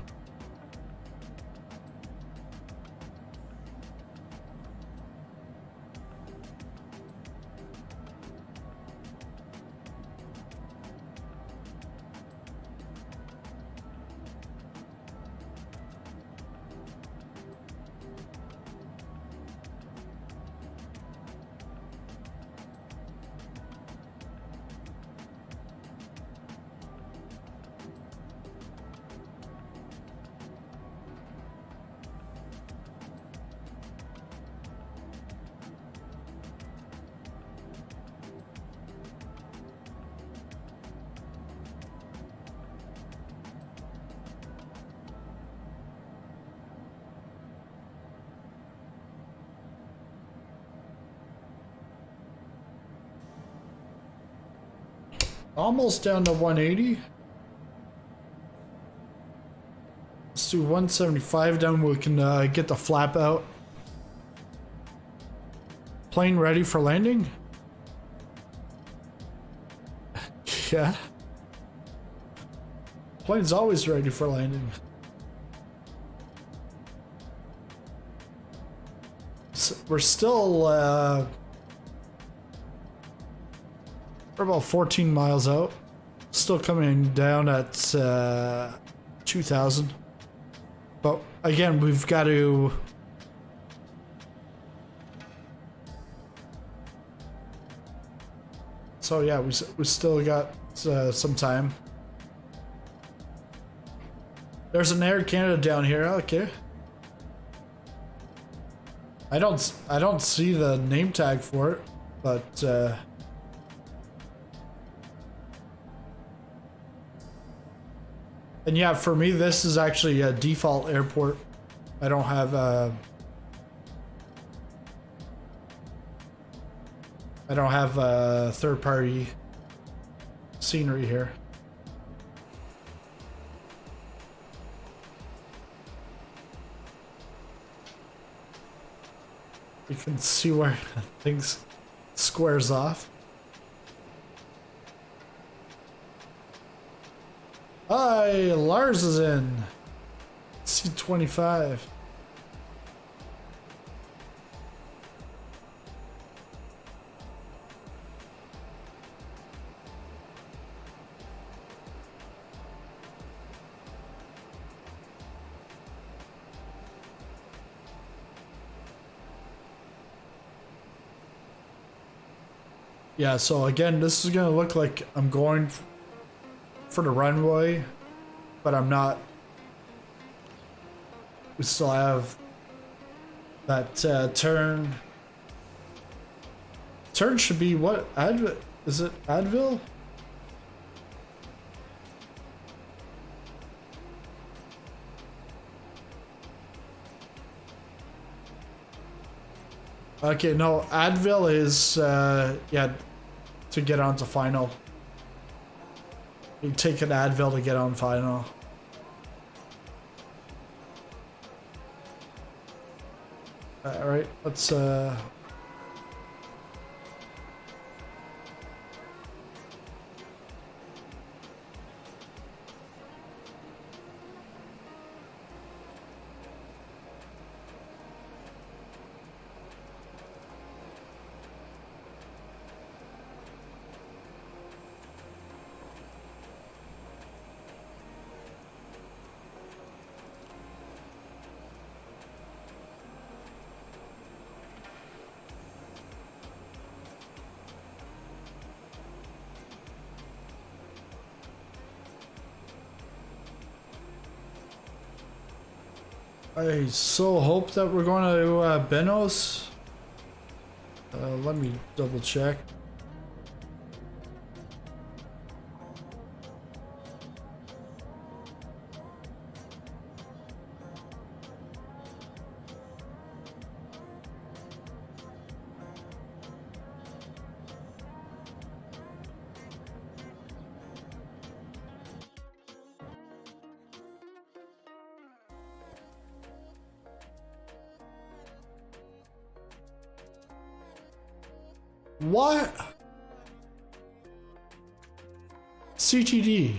Almost down to 180. Let's do 175 down. We can get the flap out. Plane ready for landing? Yeah. Plane's always ready for landing. So we're still we're about 14 miles out. Still coming down at 2,000. But again, we've got to... So yeah, we still got some time. There's an Air Canada down here. Okay. I don't see the name tag for it, but and yeah, for me, this is actually a default airport. I don't have third-party scenery here. You can see where things squares off. Hi, Lars is in. C25. Yeah, so again, this is gonna look like I'm going for the runway, but I'm not. We still have that turn. Turn should be what? Is it Advil? Okay, no, Advil is yeah, to get onto final. You take an Advil to get on final. Alright, let's I so hope that we're going to Benos. let me double check. What? CTD.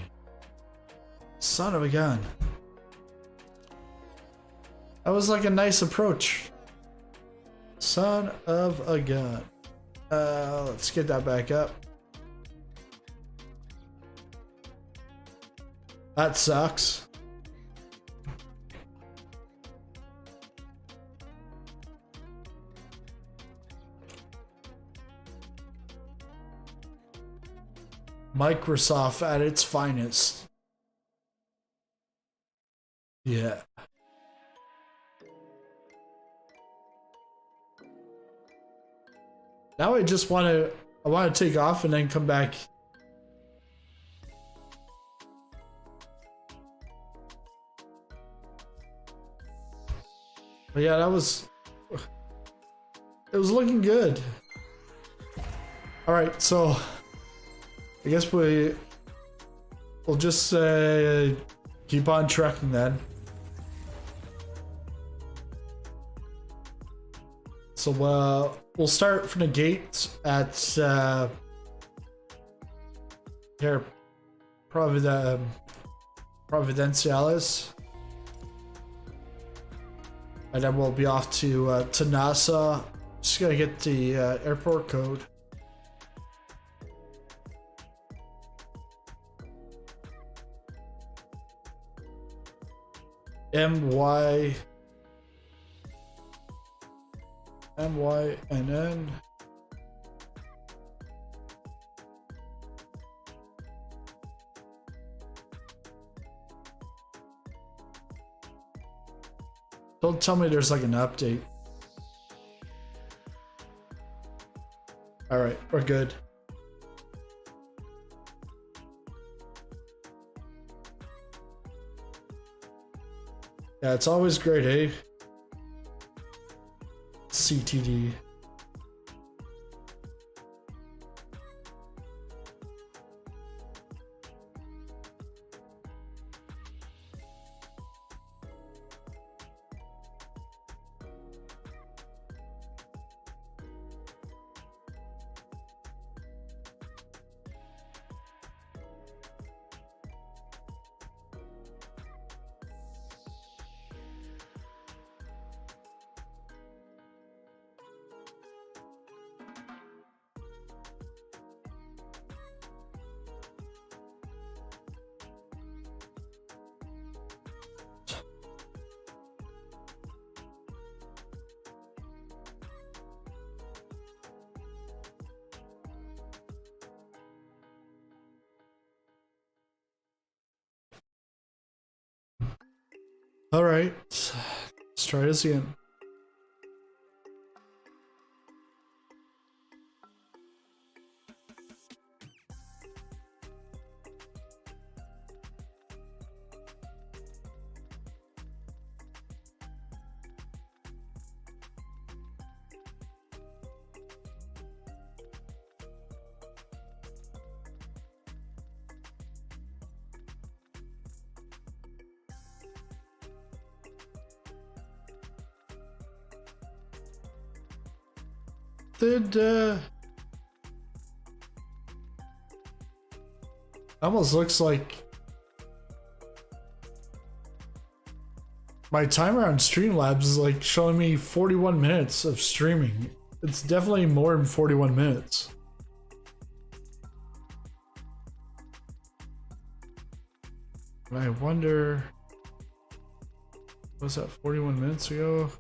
Son of a gun. That was like a nice approach. Son of a gun. Let's get that back up. That sucks. Microsoft at its finest. Yeah. Now I just want to take off and then come back. But yeah, it was looking good. All right, so I guess we'll just keep on trucking then. So we'll start from the gate at here, Providenciales, and then we'll be off to NASA. Just gotta get the airport code. MYNN. Don't tell me there's like an update. All right, we're good. Yeah, it's always great, eh? CTD. All right, let's try this again. Almost looks like my timer on Streamlabs is like showing me 41 minutes of streaming. It's definitely more than 41 minutes. I wonder, was that 41 minutes ago?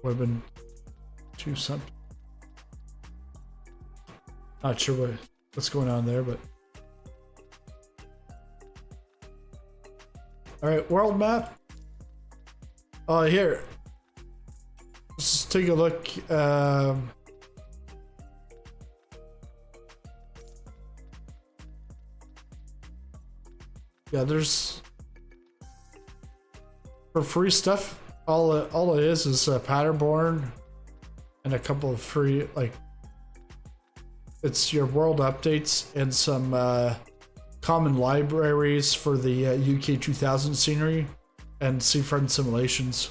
Would have been 2 something. Not sure what's going on there, but all right, world map. Here, let's just take a look. yeah, there's for free stuff. All it is Paderborn and a couple of free, like, it's your world updates and some common libraries for the UK 2000 scenery and Seafront simulations.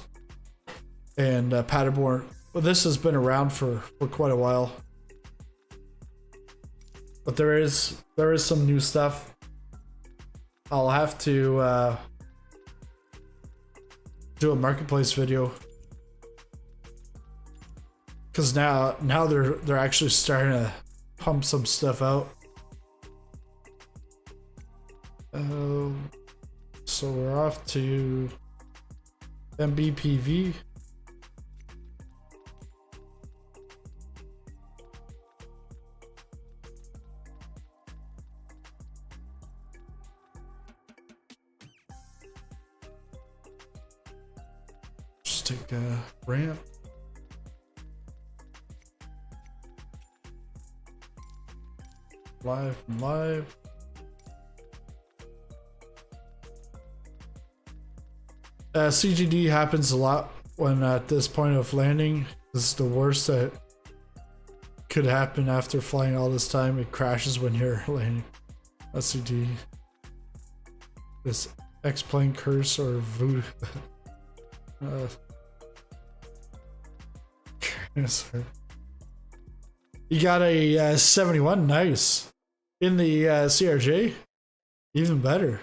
And Paderborn, well, this has been around for quite a while, but there is some new stuff. I'll have to do a marketplace video, because now they're actually starting to pump some stuff out. So we're off to MBPV. Just take a ramp. Live. CGD happens a lot when at this point of landing. This is the worst that could happen after flying all this time. It crashes when you're landing. SCD. This X-plane curse or voodoo. You got a 71, nice. In the CRJ, even better.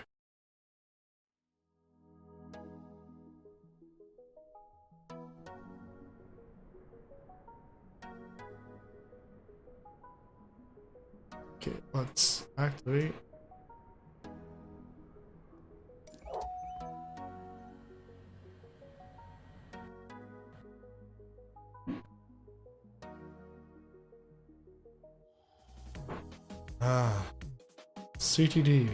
Okay, let's activate. CTD.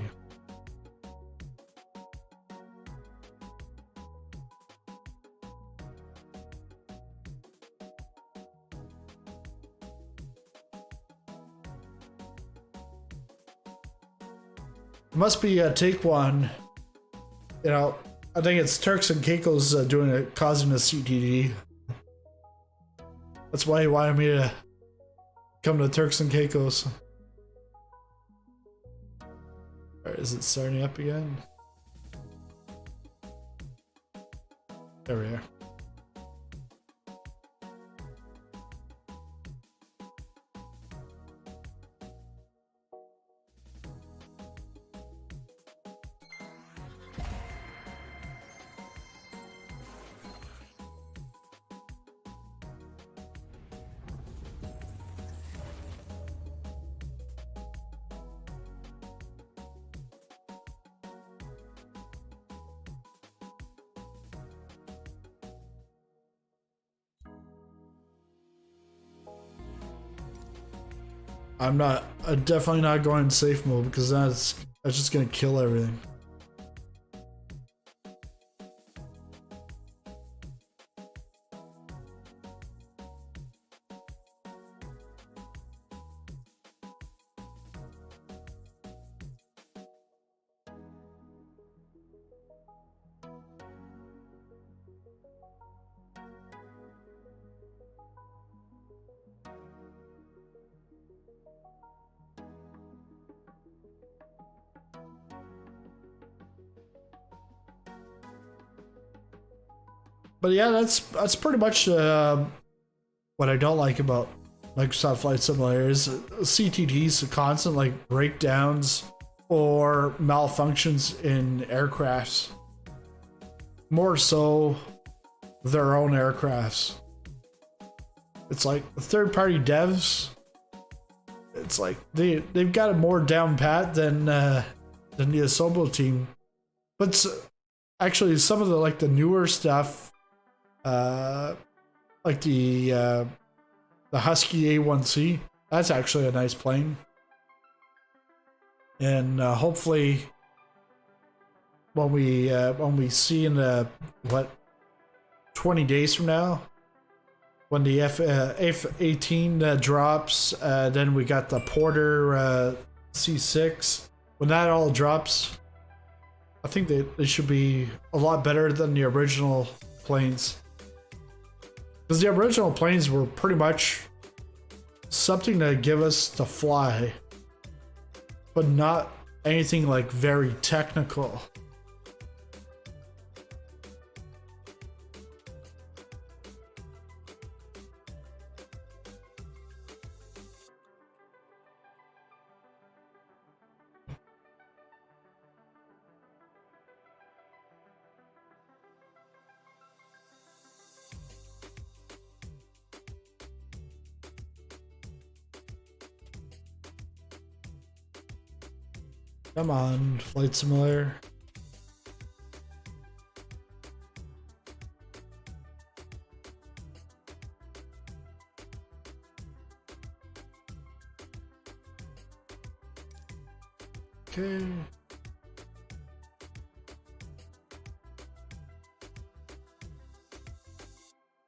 Must be take one. You know, I think it's Turks and Caicos doing it, causing a CTD. That's why he wanted me to come to Turks and Caicos. Is it starting up again? There we are. I'm definitely not going in safe mode because that's just gonna kill everything. But yeah, that's pretty much what I don't like about Microsoft Flight Simulator is CTDs, constant like breakdowns or malfunctions in aircrafts. More so their own aircrafts. It's like the third-party devs. It's like they've got it more down pat than the Asobo team. But actually, some of the newer stuff. Like the Husky A1C, that's actually a nice plane, and hopefully when we see in 20 days from now, when the F-18 drops, then we got the Porter C6. When that all drops, I think they should be a lot better than the original planes. Because the original planes were pretty much something to give us to fly, but not anything like very technical. Come on, Flight Simulator. Okay.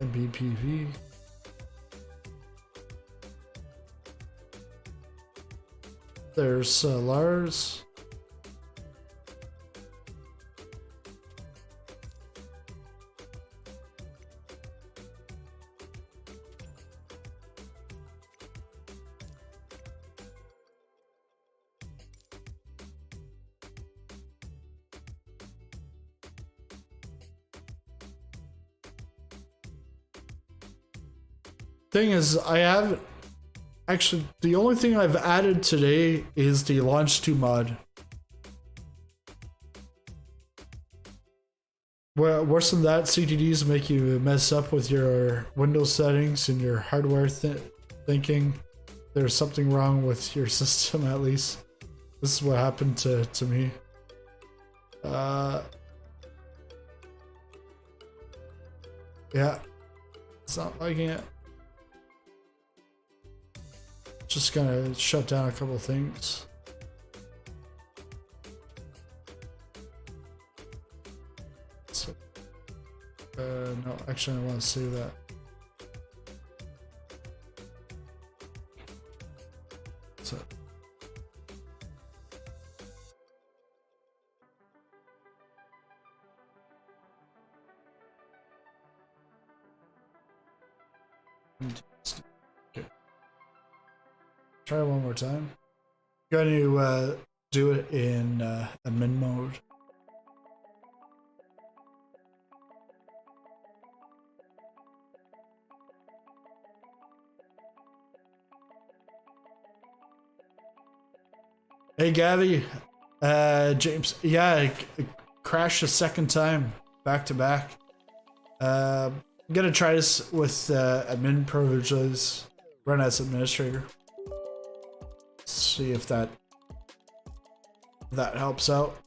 BPV. There's Lars. Thing is, I have actually the only thing I've added today is the Longitude mod. Worse than that, CTDs make you mess up with your Windows settings and your hardware thinking there's something wrong with your system. At least this is what happened to me. Yeah, it's not liking it. Just gonna shut down a couple of things. So, no, actually, I want to save that. So. Try one more time. Going to do it in admin mode. Hey Gabby, James. Yeah, it crashed a second time, back to back. I'm gonna try this with admin privileges, run as administrator. See if that helps out.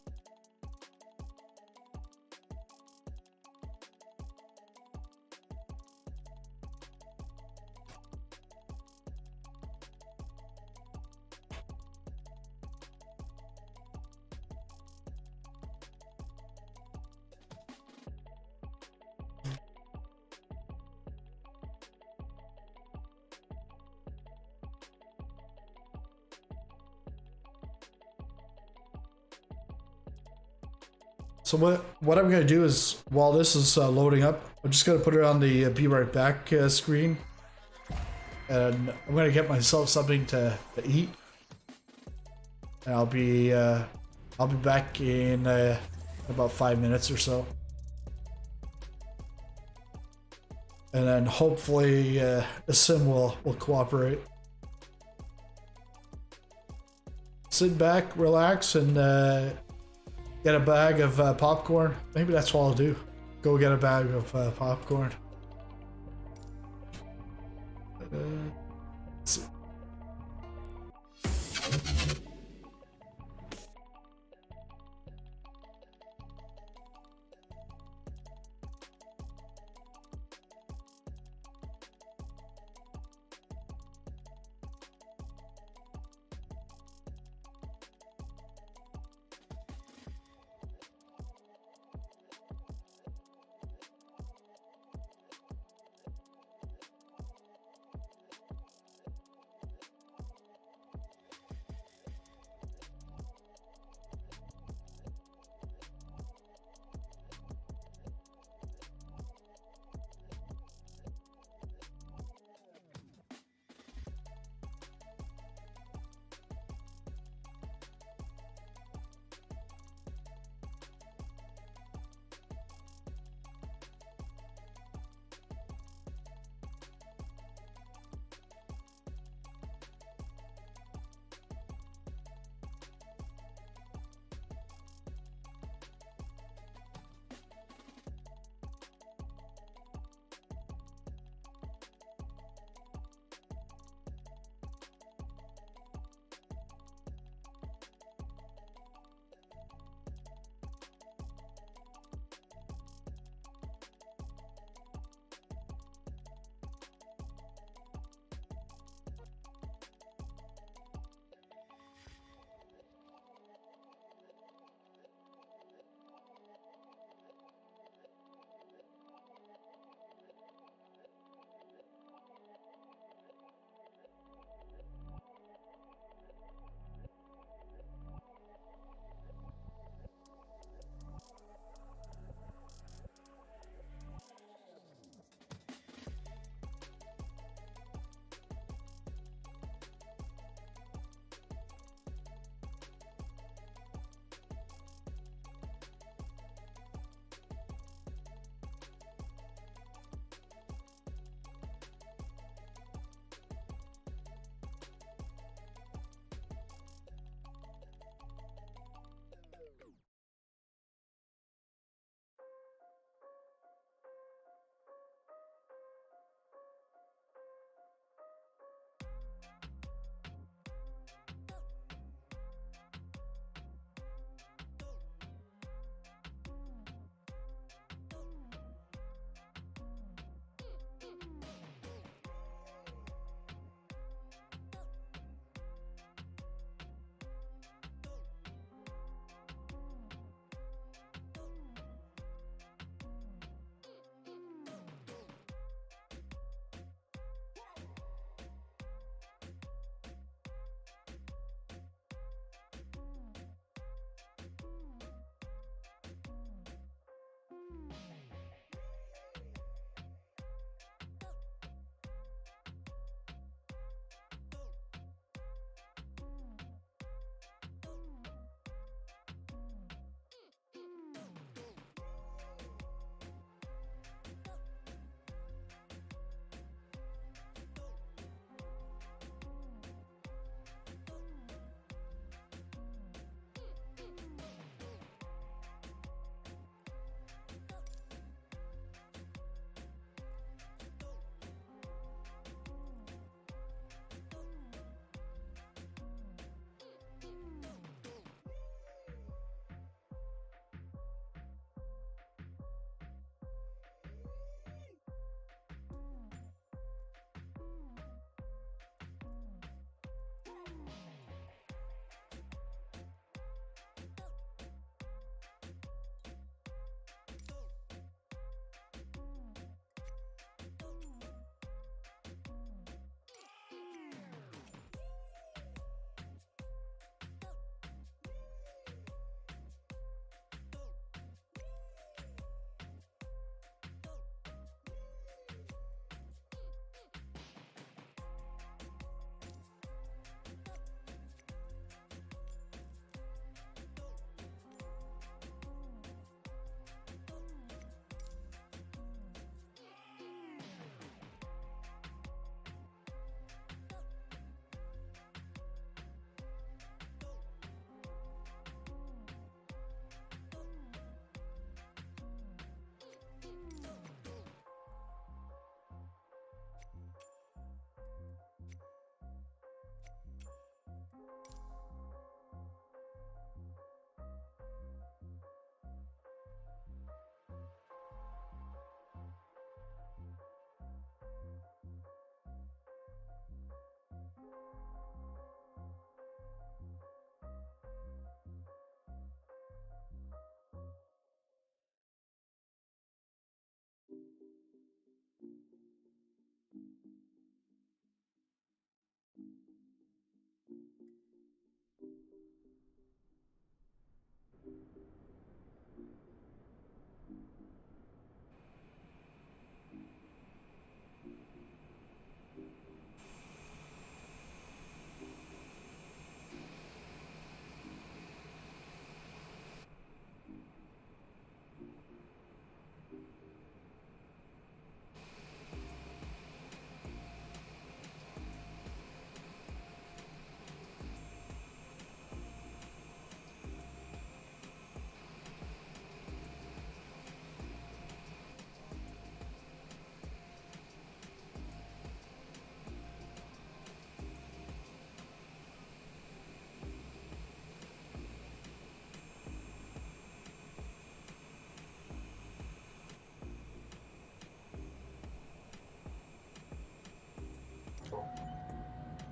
So what I'm gonna do is, while this is loading up, I'm just gonna put it on the be right back screen, and I'm gonna get myself something to eat, and I'll be back in about 5 minutes or so, and then hopefully the sim will cooperate. Sit back, relax, and get a bag of popcorn. Maybe that's what I'll do. Go get a bag of popcorn. Let's see.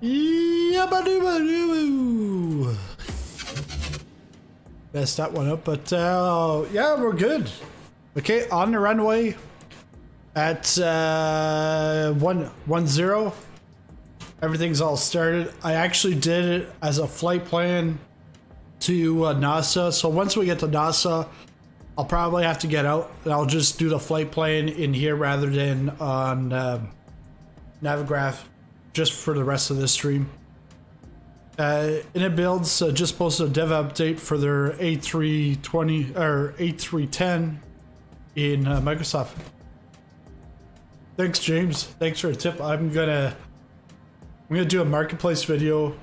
Yabba-doo-ba-doo. Messed that one up, but yeah, we're good. Okay, on the runway at 110. Everything's all started. I actually did it as a flight plan to NASA. So once we get to NASA, I'll probably have to get out and I'll just do the flight plan in here rather than on Navigraph just for the rest of this stream. Init Builds just posted a dev update for their A320 or A310 in Microsoft. Thanks, James. Thanks for a tip. I'm gonna do a marketplace video.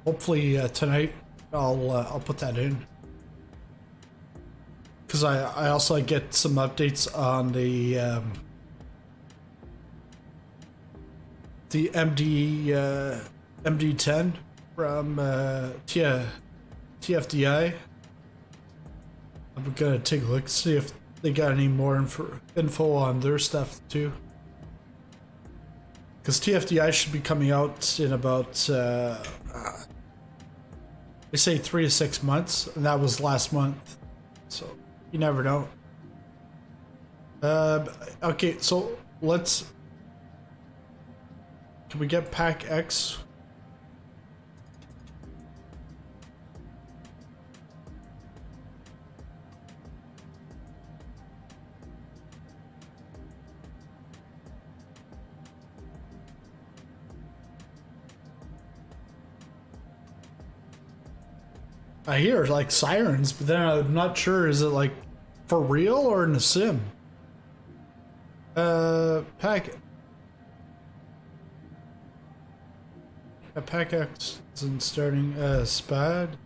Hopefully tonight. I'll put that in because I also get some updates on the MD10 from TFDI. I'm gonna take a look, see if they got any more info on their stuff too. Because TFDI should be coming out in about, they say 3 to 6 months, and that was last month. So you never know. Okay, so can we get Pack X? I hear like sirens, but then I'm not sure, is it like for real or in a sim? Pack X isn't starting SPAD.